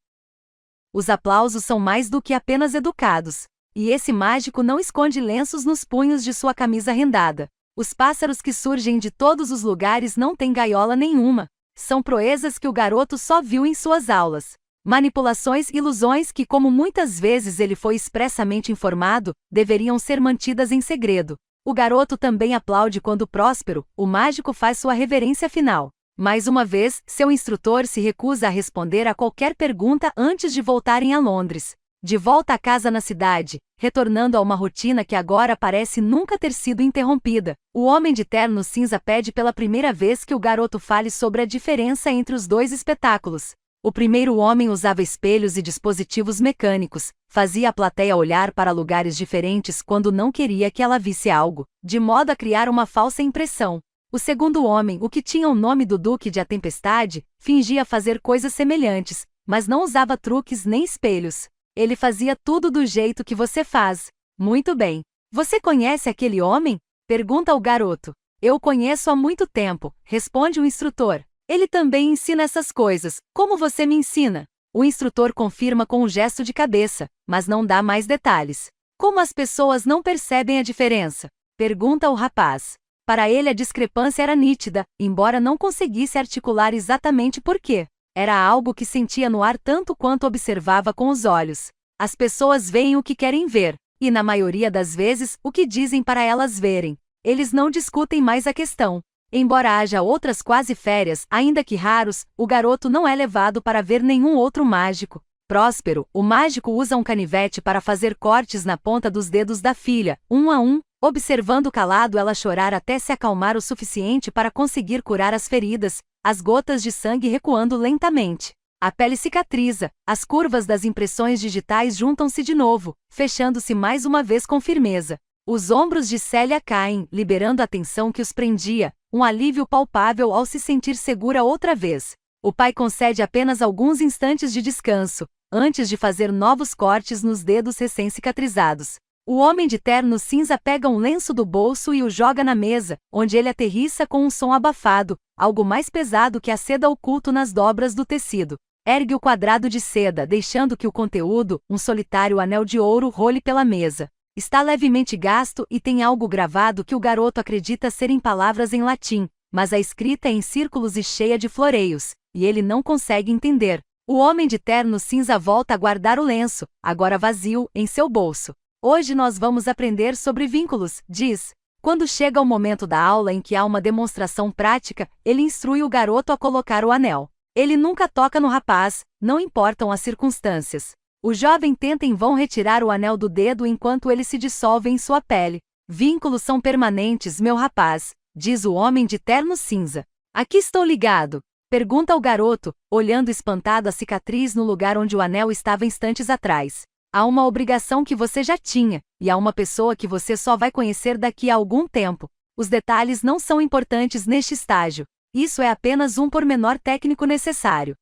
Os aplausos são mais do que apenas educados. E esse mágico não esconde lenços nos punhos de sua camisa rendada. Os pássaros que surgem de todos os lugares não têm gaiola nenhuma. São proezas que o garoto só viu em suas aulas. Manipulações e ilusões que, como muitas vezes ele foi expressamente informado, deveriam ser mantidas em segredo. O garoto também aplaude quando Próspero, o mágico, faz sua reverência final. Mais uma vez, seu instrutor se recusa a responder a qualquer pergunta antes de voltarem a Londres. De volta à casa na cidade, retornando a uma rotina que agora parece nunca ter sido interrompida, o homem de terno cinza pede pela primeira vez que o garoto fale sobre a diferença entre os dois espetáculos. O primeiro homem usava espelhos e dispositivos mecânicos, fazia a plateia olhar para lugares diferentes quando não queria que ela visse algo, de modo a criar uma falsa impressão. O segundo homem, o que tinha o nome do Duque de A Tempestade, fingia fazer coisas semelhantes, mas não usava truques nem espelhos. Ele fazia tudo do jeito que você faz. Muito bem. Você conhece aquele homem? Pergunta o garoto. Eu o conheço há muito tempo, responde o instrutor. Ele também ensina essas coisas. Como você me ensina? O instrutor confirma com um gesto de cabeça, mas não dá mais detalhes. Como as pessoas não percebem a diferença? Pergunta o rapaz. Para ele a discrepância era nítida, embora não conseguisse articular exatamente por quê. Era algo que sentia no ar tanto quanto observava com os olhos. As pessoas veem o que querem ver, e na maioria das vezes, o que dizem para elas verem. Eles não discutem mais a questão. Embora haja outras quase férias, ainda que raros, o garoto não é levado para ver nenhum outro mágico. Próspero, o mágico, usa um canivete para fazer cortes na ponta dos dedos da filha, um a um, observando calado ela chorar até se acalmar o suficiente para conseguir curar as feridas, as gotas de sangue recuando lentamente. A pele cicatriza, as curvas das impressões digitais juntam-se de novo, fechando-se mais uma vez com firmeza. Os ombros de Célia caem, liberando a tensão que os prendia, um alívio palpável ao se sentir segura outra vez. O pai concede apenas alguns instantes de descanso, antes de fazer novos cortes nos dedos recém-cicatrizados. O homem de terno cinza pega um lenço do bolso e o joga na mesa, onde ele aterrissa com um som abafado, algo mais pesado que a seda oculto nas dobras do tecido. Ergue o quadrado de seda, deixando que o conteúdo, um solitário anel de ouro, role pela mesa. Está levemente gasto e tem algo gravado que o garoto acredita serem palavras em latim, mas a escrita é em círculos e cheia de floreios, e ele não consegue entender. O homem de terno cinza volta a guardar o lenço, agora vazio, em seu bolso. Hoje nós vamos aprender sobre vínculos, diz. Quando chega o momento da aula em que há uma demonstração prática, ele instrui o garoto a colocar o anel. Ele nunca toca no rapaz, não importam as circunstâncias. O jovem tenta em vão retirar o anel do dedo enquanto ele se dissolve em sua pele. Vínculos são permanentes, meu rapaz, diz o homem de terno cinza. Aqui estou ligado. Pergunta o garoto, olhando espantado a cicatriz no lugar onde o anel estava instantes atrás. Há uma obrigação que você já tinha, e há uma pessoa que você só vai conhecer daqui a algum tempo. Os detalhes não são importantes neste estágio. Isso é apenas um pormenor técnico necessário.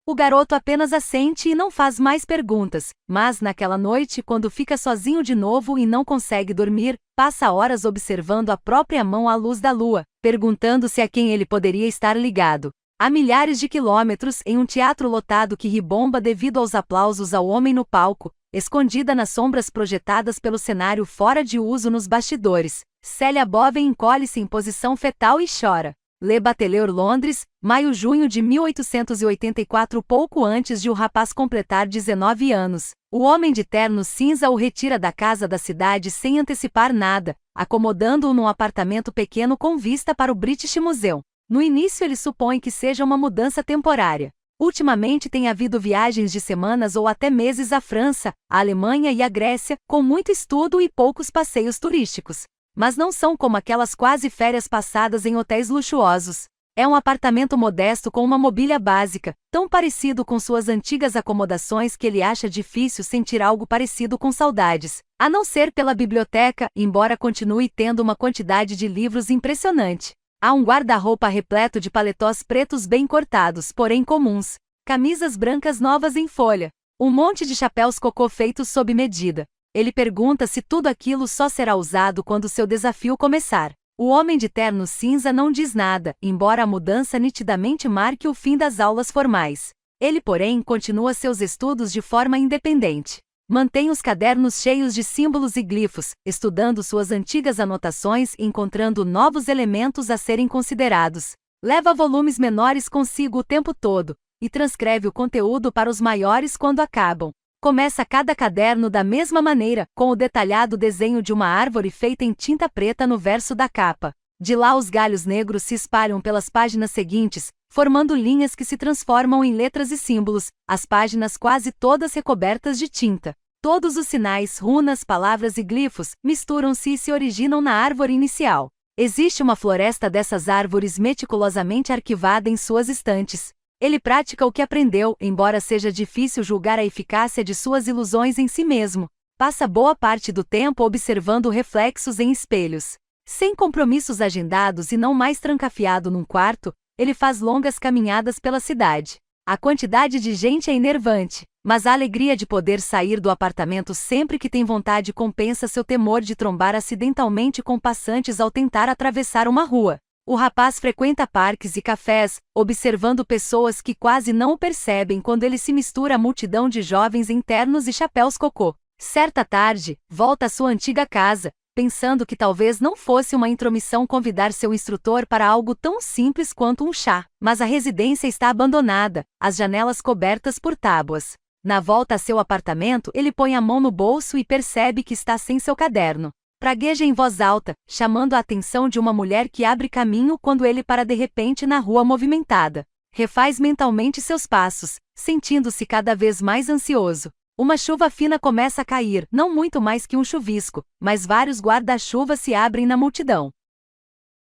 O garoto apenas assente e não faz mais perguntas, mas naquela noite, quando fica sozinho de novo e não consegue dormir, passa horas observando a própria mão à luz da lua, perguntando-se a quem ele poderia estar ligado. A milhares de quilômetros, em um teatro lotado que ribomba devido aos aplausos ao homem no palco, escondida nas sombras projetadas pelo cenário fora de uso nos bastidores, Célia Boven encolhe-se em posição fetal e chora. Le Bateleur, Londres, maio-junho de 1884. Pouco antes de o rapaz completar 19 anos, o homem de terno cinza o retira da casa da cidade sem antecipar nada, acomodando-o num apartamento pequeno com vista para o British Museum. No início ele supõe que seja uma mudança temporária. Ultimamente tem havido viagens de semanas ou até meses à França, à Alemanha e à Grécia, com muito estudo e poucos passeios turísticos. Mas não são como aquelas quase férias passadas em hotéis luxuosos. É um apartamento modesto com uma mobília básica, tão parecido com suas antigas acomodações que ele acha difícil sentir algo parecido com saudades, a não ser pela biblioteca, embora continue tendo uma quantidade de livros impressionante. Há um guarda-roupa repleto de paletós pretos bem cortados, porém comuns, camisas brancas novas em folha, um monte de chapéus cocô feitos sob medida. Ele pergunta se tudo aquilo só será usado quando seu desafio começar. O homem de terno cinza não diz nada, embora a mudança nitidamente marque o fim das aulas formais. Ele, porém, continua seus estudos de forma independente. Mantém os cadernos cheios de símbolos e glifos, estudando suas antigas anotações e encontrando novos elementos a serem considerados. Leva volumes menores consigo o tempo todo, e transcreve o conteúdo para os maiores quando acabam. Começa cada caderno da mesma maneira, com o detalhado desenho de uma árvore feita em tinta preta no verso da capa. De lá os galhos negros se espalham pelas páginas seguintes, formando linhas que se transformam em letras e símbolos, as páginas quase todas recobertas de tinta. Todos os sinais, runas, palavras e glifos misturam-se e se originam na árvore inicial. Existe uma floresta dessas árvores meticulosamente arquivada em suas estantes. Ele pratica o que aprendeu, embora seja difícil julgar a eficácia de suas ilusões em si mesmo. Passa boa parte do tempo observando reflexos em espelhos. Sem compromissos agendados e não mais trancafiado num quarto, ele faz longas caminhadas pela cidade. A quantidade de gente é enervante, mas a alegria de poder sair do apartamento sempre que tem vontade compensa seu temor de trombar acidentalmente com passantes ao tentar atravessar uma rua. O rapaz frequenta parques e cafés, observando pessoas que quase não o percebem quando ele se mistura à multidão de jovens em ternos e chapéus cocô. Certa tarde, volta à sua antiga casa, pensando que talvez não fosse uma intromissão convidar seu instrutor para algo tão simples quanto um chá. Mas a residência está abandonada, as janelas cobertas por tábuas. Na volta a seu apartamento, ele põe a mão no bolso e percebe que está sem seu caderno. Pragueja em voz alta, chamando a atenção de uma mulher que abre caminho quando ele para de repente na rua movimentada. Refaz mentalmente seus passos, sentindo-se cada vez mais ansioso. Uma chuva fina começa a cair, não muito mais que um chuvisco, mas vários guarda-chuvas se abrem na multidão.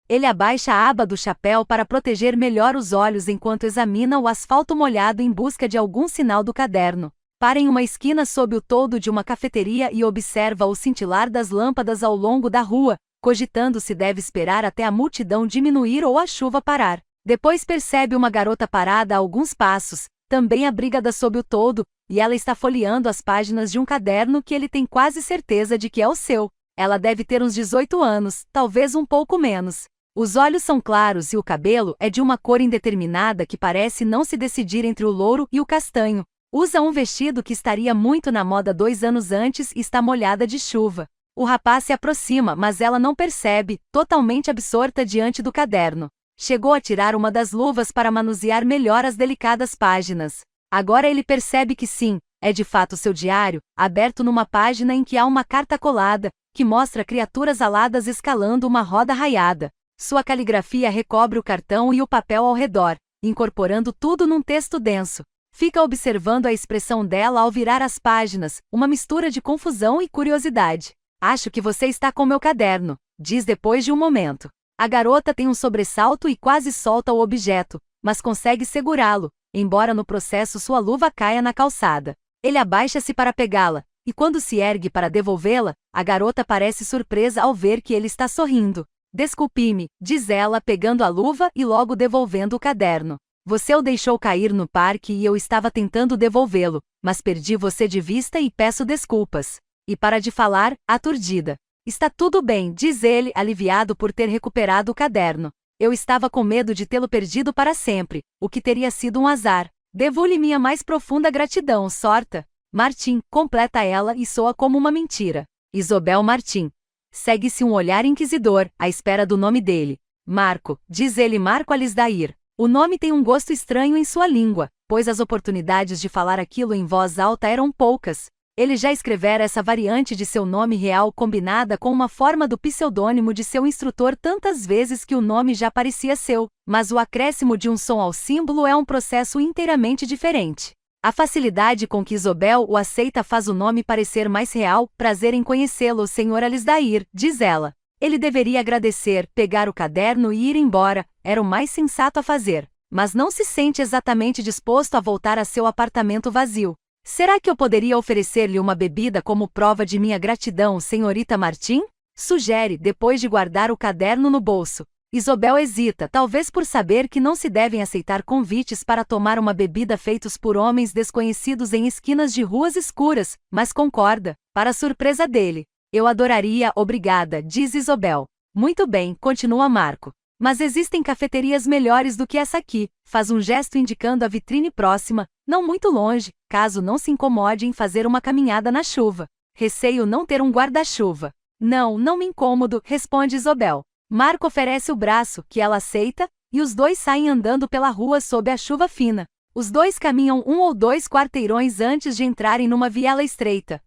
Ele abaixa a aba do chapéu para proteger melhor os olhos enquanto examina o asfalto molhado em busca de algum sinal do caderno. Para em uma esquina sob o toldo de uma cafeteria e observa o cintilar das lâmpadas ao longo da rua, cogitando se deve esperar até a multidão diminuir ou a chuva parar. Depois percebe uma garota parada a alguns passos, também abrigada sob o toldo, e ela está folheando as páginas de um caderno que ele tem quase certeza de que é o seu. Ela deve ter uns 18 anos, talvez um pouco menos. Os olhos são claros e o cabelo é de uma cor indeterminada que parece não se decidir entre o louro e o castanho. Usa um vestido que estaria muito na moda 2 anos antes e está molhada de chuva. O rapaz se aproxima, mas ela não percebe, totalmente absorta diante do caderno. Chegou a tirar uma das luvas para manusear melhor as delicadas páginas. Agora ele percebe que sim, é de fato seu diário, aberto numa página em que há uma carta colada, que mostra criaturas aladas escalando uma roda raiada. Sua caligrafia recobre o cartão e o papel ao redor, incorporando tudo num texto denso. Fica observando a expressão dela ao virar as páginas, uma mistura de confusão e curiosidade. Acho que você está com meu caderno, diz depois de um momento. A garota tem um sobressalto e quase solta o objeto, mas consegue segurá-lo, embora no processo sua luva caia na calçada. Ele abaixa-se para pegá-la, e quando se ergue para devolvê-la, a garota parece surpresa ao ver que ele está sorrindo. Desculpe-me, diz ela pegando a luva e logo devolvendo o caderno. Você o deixou cair no parque e eu estava tentando devolvê-lo, mas perdi você de vista e peço desculpas. E para de falar, aturdida. Está tudo bem, diz ele, aliviado por ter recuperado o caderno. Eu estava com medo de tê-lo perdido para sempre, o que teria sido um azar. Devo-lhe minha mais profunda gratidão, sorta. Martim, completa ela e soa como uma mentira. Isobel Martim. Segue-se um olhar inquisidor, à espera do nome dele. Marco, diz ele, Marco Alisdair. O nome tem um gosto estranho em sua língua, pois as oportunidades de falar aquilo em voz alta eram poucas. Ele já escrevera essa variante de seu nome real combinada com uma forma do pseudônimo de seu instrutor tantas vezes que o nome já parecia seu, mas o acréscimo de um som ao símbolo é um processo inteiramente diferente. A facilidade com que Isobel o aceita faz o nome parecer mais real. Prazer em conhecê-lo, Sr. Alisdair, diz ela. Ele deveria agradecer, pegar o caderno e ir embora, era o mais sensato a fazer. Mas não se sente exatamente disposto a voltar a seu apartamento vazio. Será que eu poderia oferecer-lhe uma bebida como prova de minha gratidão, senhorita Martin? Sugere, depois de guardar o caderno no bolso. Isobel hesita, talvez por saber que não se devem aceitar convites para tomar uma bebida feitos por homens desconhecidos em esquinas de ruas escuras, mas concorda, para surpresa dele. Eu adoraria, obrigada, diz Isobel. Muito bem, continua Marco. Mas existem cafeterias melhores do que essa aqui, faz um gesto indicando a vitrine próxima, não muito longe, caso não se incomode em fazer uma caminhada na chuva. Receio não ter um guarda-chuva. Não me incomodo, responde Isobel. Marco oferece o braço, que ela aceita, e os dois saem andando pela rua sob a chuva fina. Os dois caminham 1 ou 2 quarteirões antes de entrarem numa viela estreita.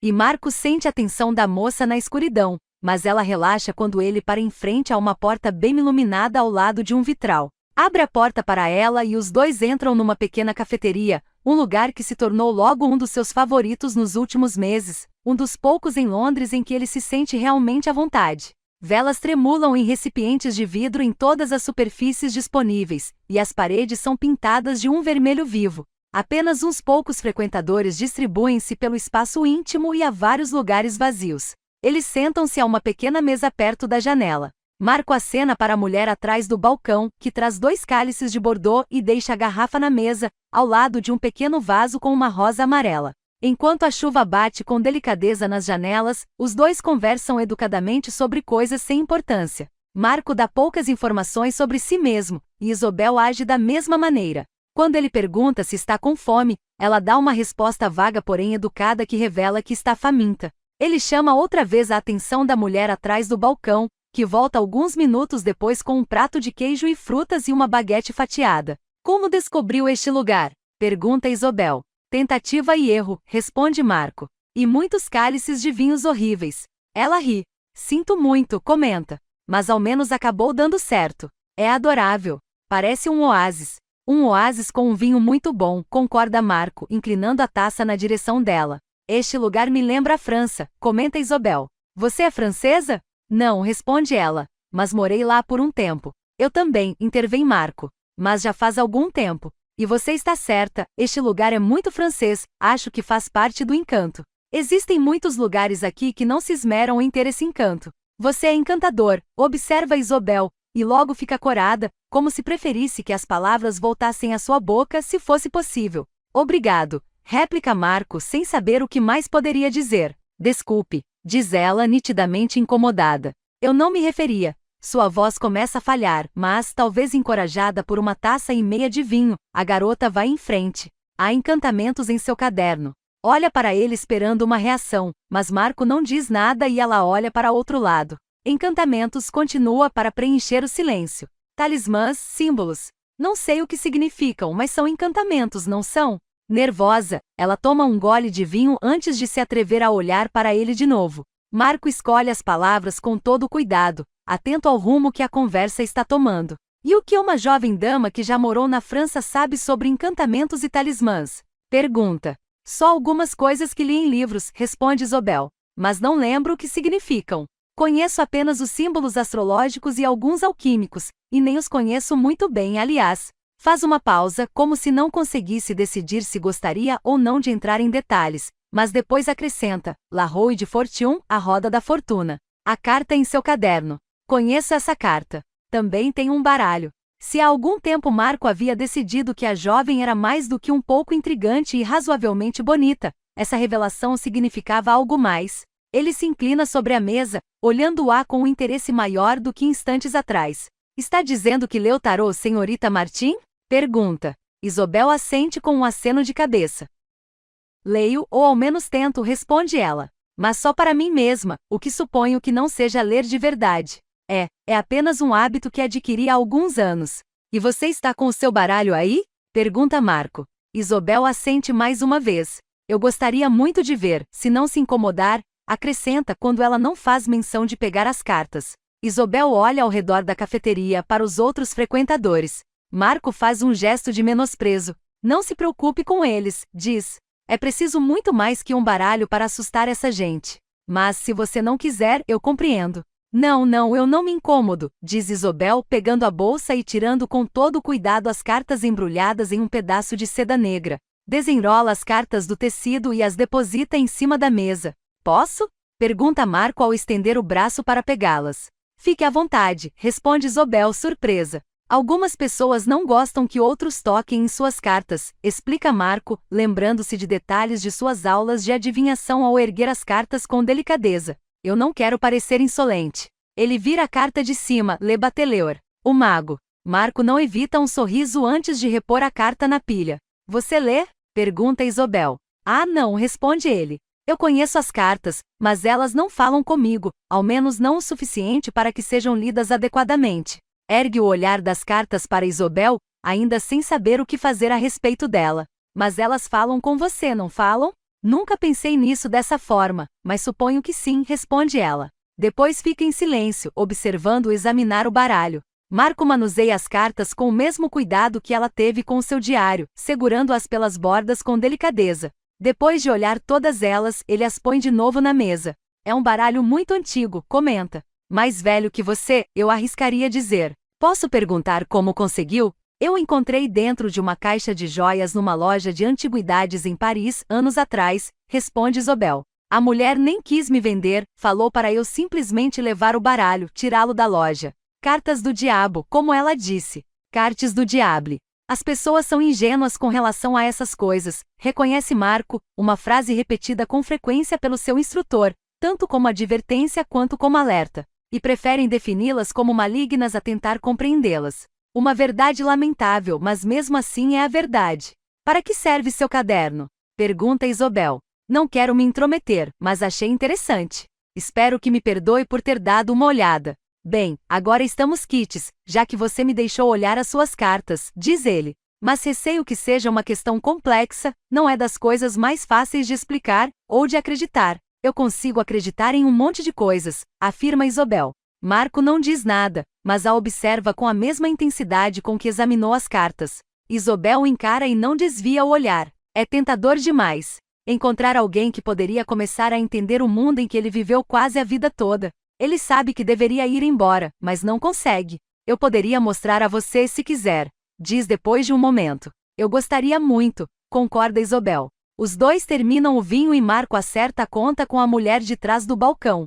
E Marco sente a tensão da moça na escuridão, mas ela relaxa quando ele para em frente a uma porta bem iluminada ao lado de um vitral. Abre a porta para ela e os dois entram numa pequena cafeteria, um lugar que se tornou logo um dos seus favoritos nos últimos meses, um dos poucos em Londres em que ele se sente realmente à vontade. Velas tremulam em recipientes de vidro em todas as superfícies disponíveis, e as paredes são pintadas de um vermelho vivo. Apenas uns poucos frequentadores distribuem-se pelo espaço íntimo e há vários lugares vazios. Eles sentam-se a uma pequena mesa perto da janela. Marco acena para a mulher atrás do balcão, que traz 2 cálices de Bordeaux e deixa a garrafa na mesa, ao lado de um pequeno vaso com uma rosa amarela. Enquanto a chuva bate com delicadeza nas janelas, os dois conversam educadamente sobre coisas sem importância. Marco dá poucas informações sobre si mesmo, e Isobel age da mesma maneira. Quando ele pergunta se está com fome, ela dá uma resposta vaga porém educada que revela que está faminta. Ele chama outra vez a atenção da mulher atrás do balcão, que volta alguns minutos depois com um prato de queijo e frutas e uma baguete fatiada. Como descobriu este lugar? Pergunta Isobel. Tentativa e erro, responde Marco. E muitos cálices de vinhos horríveis. Ela ri. Sinto muito, comenta. Mas ao menos acabou dando certo. É adorável. Parece um oásis. Um oásis com um vinho muito bom, concorda Marco, inclinando a taça na direção dela. Este lugar me lembra a França, comenta Isobel. Você é francesa? Não, responde ela. Mas morei lá por um tempo. Eu também, intervém Marco. Mas já faz algum tempo. E você está certa, este lugar é muito francês, acho que faz parte do encanto. Existem muitos lugares aqui que não se esmeram em ter esse encanto. Você é encantador, observa Isobel, e logo fica corada, como se preferisse que as palavras voltassem à sua boca se fosse possível. Obrigado, réplica Marco sem saber o que mais poderia dizer. Desculpe, diz ela nitidamente incomodada. Eu não me referia. Sua voz começa a falhar, mas, talvez encorajada por uma taça e meia de vinho, a garota vai em frente. Há encantamentos em seu caderno. Olha para ele esperando uma reação, mas Marco não diz nada e ela olha para outro lado. Encantamentos continua para preencher o silêncio. Talismãs, símbolos. Não sei o que significam, mas são encantamentos, não são? Nervosa, ela toma um gole de vinho antes de se atrever a olhar para ele de novo. Marco escolhe as palavras com todo cuidado, atento ao rumo que a conversa está tomando. E o que uma jovem dama que já morou na França sabe sobre encantamentos e talismãs? Pergunta. Só algumas coisas que li em livros, responde Isobel. Mas não lembro o que significam. Conheço apenas os símbolos astrológicos e alguns alquímicos, e nem os conheço muito bem, aliás. Faz uma pausa, como se não conseguisse decidir se gostaria ou não de entrar em detalhes, mas depois acrescenta, La Roue de Fortune, a roda da fortuna. A carta em seu caderno. Conheço essa carta. Também tem um baralho. Se há algum tempo Marco havia decidido que a jovem era mais do que um pouco intrigante e razoavelmente bonita, essa revelação significava algo mais. Ele se inclina sobre a mesa, olhando-a com um interesse maior do que instantes atrás. Está dizendo que leu tarô, senhorita Martin? Pergunta. Isobel assente com um aceno de cabeça. Leio, ou ao menos tento, responde ela. Mas só para mim mesma, o que suponho que não seja ler de verdade. É apenas um hábito que adquiri há alguns anos. E você está com o seu baralho aí? Pergunta Marco. Isobel assente mais uma vez. Eu gostaria muito de ver, se não se incomodar, acrescenta quando ela não faz menção de pegar as cartas. Isobel olha ao redor da cafeteria para os outros frequentadores. Marco faz um gesto de menosprezo. Não se preocupe com eles, diz. É preciso muito mais que um baralho para assustar essa gente. Mas se você não quiser, eu compreendo. Não, não, eu não me incomodo, diz Isobel, pegando a bolsa e tirando com todo cuidado as cartas embrulhadas em um pedaço de seda negra. Desenrola as cartas do tecido e as deposita em cima da mesa. Posso? Pergunta Marco ao estender o braço para pegá-las. Fique à vontade, responde Isobel, surpresa. Algumas pessoas não gostam que outros toquem em suas cartas, explica Marco, lembrando-se de detalhes de suas aulas de adivinhação ao erguer as cartas com delicadeza. Eu não quero parecer insolente. Ele vira a carta de cima, Le Bateleur, o mago. Marco não evita um sorriso antes de repor a carta na pilha. Você lê? Pergunta Isobel. Ah, não, responde ele. Eu conheço as cartas, mas elas não falam comigo, ao menos não o suficiente para que sejam lidas adequadamente. Ergue o olhar das cartas para Isobel, ainda sem saber o que fazer a respeito dela. Mas elas falam com você, não falam? Nunca pensei nisso dessa forma, mas suponho que sim, responde ela. Depois fica em silêncio, observando examinar o baralho. Marco manuseia as cartas com o mesmo cuidado que ela teve com o seu diário, segurando-as pelas bordas com delicadeza. Depois de olhar todas elas, ele as põe de novo na mesa. É um baralho muito antigo, comenta. Mais velho que você, eu arriscaria dizer. Posso perguntar como conseguiu? Eu o encontrei dentro de uma caixa de joias numa loja de antiguidades em Paris, anos atrás, responde Isobel. A mulher nem quis me vender, falou para eu simplesmente levar o baralho, tirá-lo da loja. Cartas do diabo, como ela disse. Cartes do diable. As pessoas são ingênuas com relação a essas coisas, reconhece Marco, uma frase repetida com frequência pelo seu instrutor, tanto como advertência quanto como alerta, e preferem defini-las como malignas a tentar compreendê-las. Uma verdade lamentável, mas mesmo assim é a verdade. Para que serve seu caderno? Pergunta Isobel. Não quero me intrometer, mas achei interessante. Espero que me perdoe por ter dado uma olhada. Bem, agora estamos quites, já que você me deixou olhar as suas cartas, diz ele. Mas receio que seja uma questão complexa, não é das coisas mais fáceis de explicar, ou de acreditar. Eu consigo acreditar em um monte de coisas, afirma Isobel. Marco não diz nada, mas a observa com a mesma intensidade com que examinou as cartas. Isobel o encara e não desvia o olhar. É tentador demais. Encontrar alguém que poderia começar a entender o mundo em que ele viveu quase a vida toda. Ele sabe que deveria ir embora, mas não consegue. Eu poderia mostrar a você se quiser, diz depois de um momento. Eu gostaria muito, concorda Isobel. Os dois terminam o vinho e Marco acerta a conta com a mulher de trás do balcão.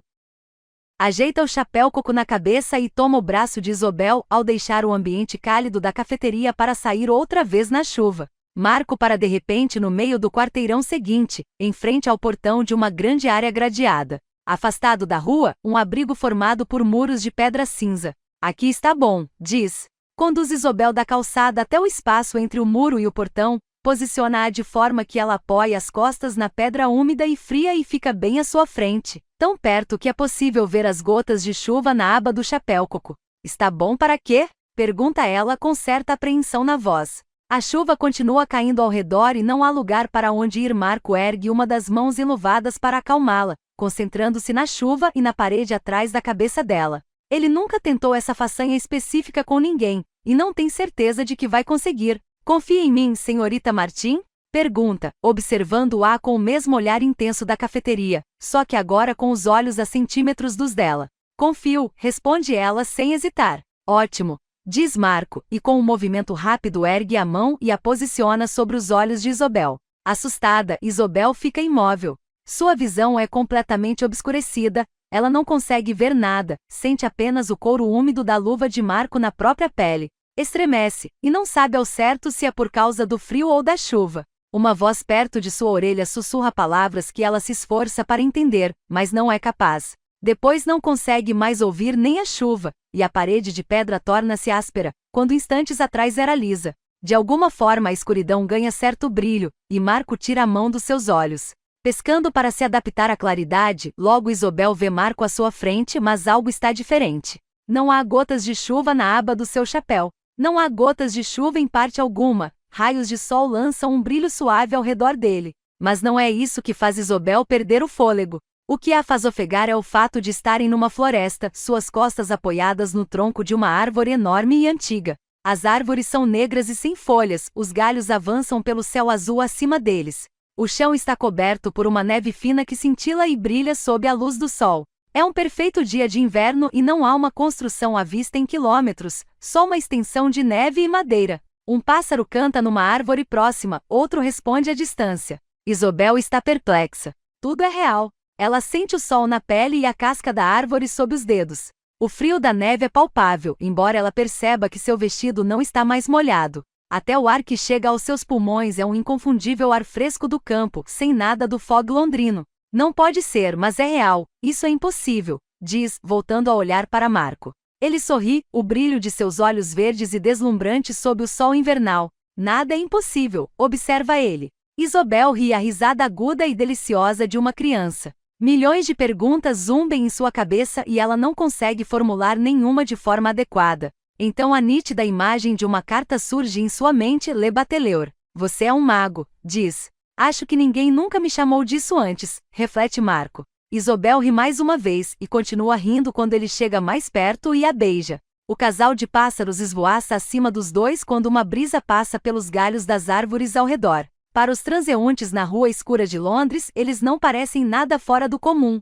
Ajeita o chapéu coco na cabeça e toma o braço de Isobel ao deixar o ambiente cálido da cafeteria para sair outra vez na chuva. Marco para de repente no meio do quarteirão seguinte, em frente ao portão de uma grande área gradeada. Afastado da rua, um abrigo formado por muros de pedra cinza. Aqui está bom, diz. Conduz Isobel da calçada até o espaço entre o muro e o portão, posiciona-a de forma que ela apoie as costas na pedra úmida e fria e fica bem à sua frente, tão perto que é possível ver as gotas de chuva na aba do chapéu coco. Está bom para quê? Pergunta ela com certa apreensão na voz. A chuva continua caindo ao redor e não há lugar para onde ir. Marco ergue uma das mãos enluvadas para acalmá-la, concentrando-se na chuva e na parede atrás da cabeça dela. Ele nunca tentou essa façanha específica com ninguém, e não tem certeza de que vai conseguir. Confia em mim, senhorita Martin? Pergunta, observando-a com o mesmo olhar intenso da cafeteria, só que agora com os olhos a centímetros dos dela. Confio, responde ela sem hesitar. Ótimo, diz Marco, e com um movimento rápido ergue a mão e a posiciona sobre os olhos de Isobel. Assustada, Isobel fica imóvel. Sua visão é completamente obscurecida, ela não consegue ver nada, sente apenas o couro úmido da luva de Marco na própria pele. Estremece, e não sabe ao certo se é por causa do frio ou da chuva. Uma voz perto de sua orelha sussurra palavras que ela se esforça para entender, mas não é capaz. Depois não consegue mais ouvir nem a chuva, e a parede de pedra torna-se áspera, quando instantes atrás era lisa. De alguma forma a escuridão ganha certo brilho, e Marco tira a mão dos seus olhos. Pescando para se adaptar à claridade, logo Isobel vê Marco à sua frente, mas algo está diferente. Não há gotas de chuva na aba do seu chapéu. Não há gotas de chuva em parte alguma, raios de sol lançam um brilho suave ao redor dele. Mas não é isso que faz Isobel perder o fôlego. O que a faz ofegar é o fato de estarem numa floresta, suas costas apoiadas no tronco de uma árvore enorme e antiga. As árvores são negras e sem folhas, os galhos avançam pelo céu azul acima deles. O chão está coberto por uma neve fina que cintila e brilha sob a luz do sol. É um perfeito dia de inverno e não há uma construção à vista em quilômetros, só uma extensão de neve e madeira. Um pássaro canta numa árvore próxima, outro responde à distância. Isobel está perplexa. Tudo é real. Ela sente o sol na pele e a casca da árvore sob os dedos. O frio da neve é palpável, embora ela perceba que seu vestido não está mais molhado. Até o ar que chega aos seus pulmões é um inconfundível ar fresco do campo, sem nada do fog londrino. Não pode ser, mas é real. Isso é impossível, diz, voltando a olhar para Marco. Ele sorri, o brilho de seus olhos verdes e deslumbrantes sob o sol invernal. Nada é impossível, observa ele. Isobel ri a risada aguda e deliciosa de uma criança. Milhões de perguntas zumbem em sua cabeça e ela não consegue formular nenhuma de forma adequada. Então a nítida imagem de uma carta surge em sua mente. Le Bateleur. Você é um mago, diz. Acho que ninguém nunca me chamou disso antes, reflete Marco. Isobel ri mais uma vez e continua rindo quando ele chega mais perto e a beija. O casal de pássaros esvoaça acima dos dois quando uma brisa passa pelos galhos das árvores ao redor. Para os transeuntes na rua escura de Londres, eles não parecem nada fora do comum.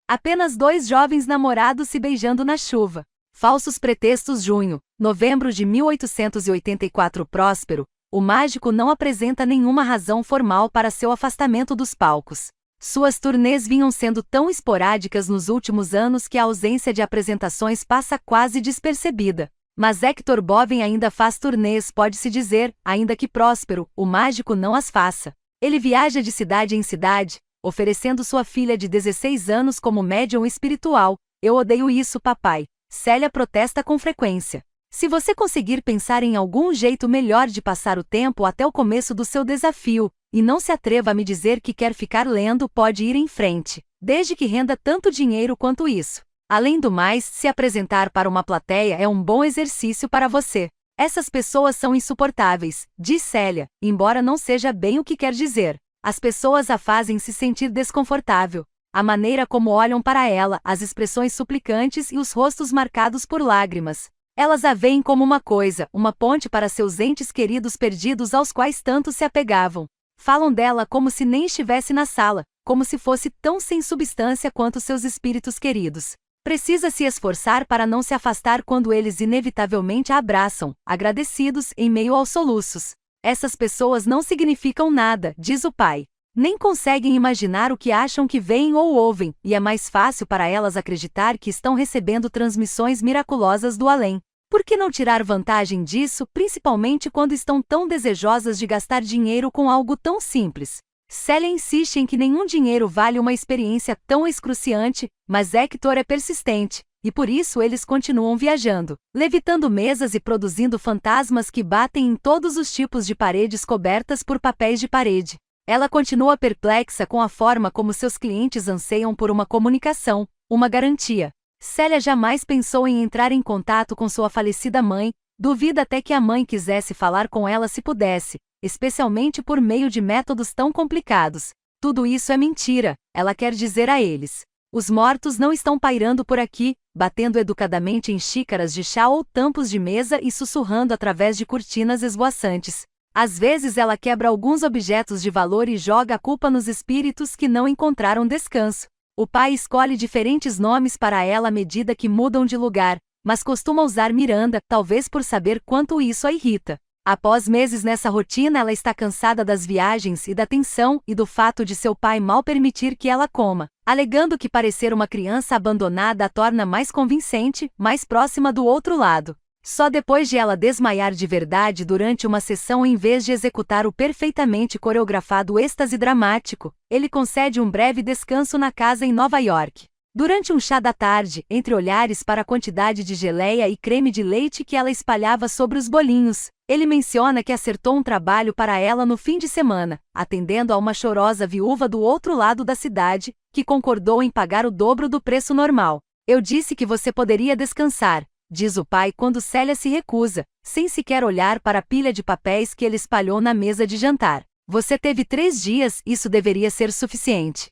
Apenas dois jovens namorados se beijando na chuva. Falsos pretextos. Junho, novembro de 1884. Próspero, o mágico não apresenta nenhuma razão formal para seu afastamento dos palcos. Suas turnês vinham sendo tão esporádicas nos últimos anos que a ausência de apresentações passa quase despercebida. Mas Hector Boven ainda faz turnês, pode-se dizer, ainda que Próspero, o mágico, não as faça. Ele viaja de cidade em cidade, oferecendo sua filha de 16 anos como médium espiritual. Eu odeio isso, papai. Célia protesta com frequência. Se você conseguir pensar em algum jeito melhor de passar o tempo até o começo do seu desafio, e não se atreva a me dizer que quer ficar lendo, pode ir em frente, desde que renda tanto dinheiro quanto isso. Além do mais, se apresentar para uma plateia é um bom exercício para você. Essas pessoas são insuportáveis, diz Célia, embora não seja bem o que quer dizer. As pessoas a fazem se sentir desconfortável. A maneira como olham para ela, as expressões suplicantes e os rostos marcados por lágrimas. Elas a veem como uma coisa, uma ponte para seus entes queridos perdidos aos quais tanto se apegavam. Falam dela como se nem estivesse na sala, como se fosse tão sem substância quanto seus espíritos queridos. Precisa se esforçar para não se afastar quando eles inevitavelmente a abraçam, agradecidos, em meio aos soluços. Essas pessoas não significam nada, diz o pai. Nem conseguem imaginar o que acham que veem ou ouvem, e é mais fácil para elas acreditar que estão recebendo transmissões miraculosas do além. Por que não tirar vantagem disso, principalmente quando estão tão desejosas de gastar dinheiro com algo tão simples? Célia insiste em que nenhum dinheiro vale uma experiência tão excruciante, mas Hector é persistente, e por isso eles continuam viajando, levitando mesas e produzindo fantasmas que batem em todos os tipos de paredes cobertas por papéis de parede. Ela continua perplexa com a forma como seus clientes anseiam por uma comunicação, uma garantia. Célia jamais pensou em entrar em contato com sua falecida mãe, duvida até que a mãe quisesse falar com ela se pudesse, especialmente por meio de métodos tão complicados. Tudo isso é mentira, ela quer dizer a eles. Os mortos não estão pairando por aqui, batendo educadamente em xícaras de chá ou tampos de mesa e sussurrando através de cortinas esvoaçantes. Às vezes ela quebra alguns objetos de valor e joga a culpa nos espíritos que não encontraram descanso. O pai escolhe diferentes nomes para ela à medida que mudam de lugar, mas costuma usar Miranda, talvez por saber quanto isso a irrita. Após meses nessa rotina, ela está cansada das viagens e da tensão e do fato de seu pai mal permitir que ela coma, alegando que parecer uma criança abandonada a torna mais convincente, mais próxima do outro lado. Só depois de ela desmaiar de verdade durante uma sessão em vez de executar o perfeitamente coreografado êxtase dramático, ele concede um breve descanso na casa em Nova York. Durante um chá da tarde, entre olhares para a quantidade de geleia e creme de leite que ela espalhava sobre os bolinhos, ele menciona que acertou um trabalho para ela no fim de semana, atendendo a uma chorosa viúva do outro lado da cidade, que concordou em pagar o dobro do preço normal. Eu disse que você poderia descansar, diz o pai quando Célia se recusa, sem sequer olhar para a pilha de papéis que ele espalhou na mesa de jantar. Você teve 3 dias, isso deveria ser suficiente.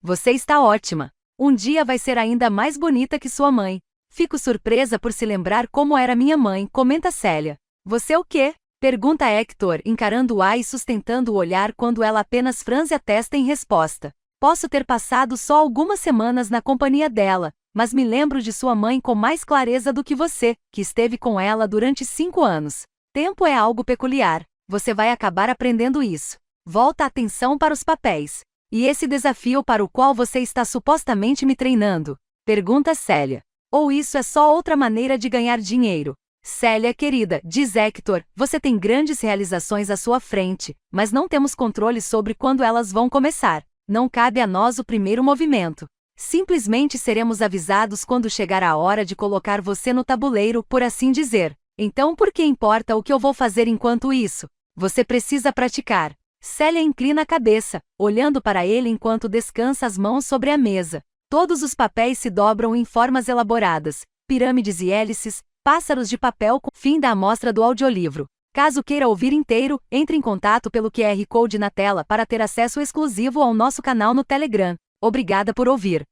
Você está ótima. Um dia vai ser ainda mais bonita que sua mãe. Fico surpresa por se lembrar como era minha mãe, comenta Célia. Você o quê? Pergunta Hector, encarando-a e sustentando o olhar quando ela apenas franze a testa em resposta. Posso ter passado só algumas semanas na companhia dela, mas me lembro de sua mãe com mais clareza do que você, que esteve com ela durante 5 anos. Tempo é algo peculiar. Você vai acabar aprendendo isso. Volta a atenção para os papéis. E esse desafio para o qual você está supostamente me treinando? Pergunta Célia. Ou isso é só outra maneira de ganhar dinheiro? Célia querida, diz Hector, você tem grandes realizações à sua frente, mas não temos controle sobre quando elas vão começar. Não cabe a nós o primeiro movimento. Simplesmente seremos avisados quando chegar a hora de colocar você no tabuleiro, por assim dizer. Então por que importa o que eu vou fazer enquanto isso? Você precisa praticar. Célia inclina a cabeça, olhando para ele enquanto descansa as mãos sobre a mesa. Todos os papéis se dobram em formas elaboradas, pirâmides e hélices, pássaros de papel. Fim da amostra do audiolivro. Caso queira ouvir inteiro, entre em contato pelo QR Code na tela para ter acesso exclusivo ao nosso canal no Telegram. Obrigada por ouvir.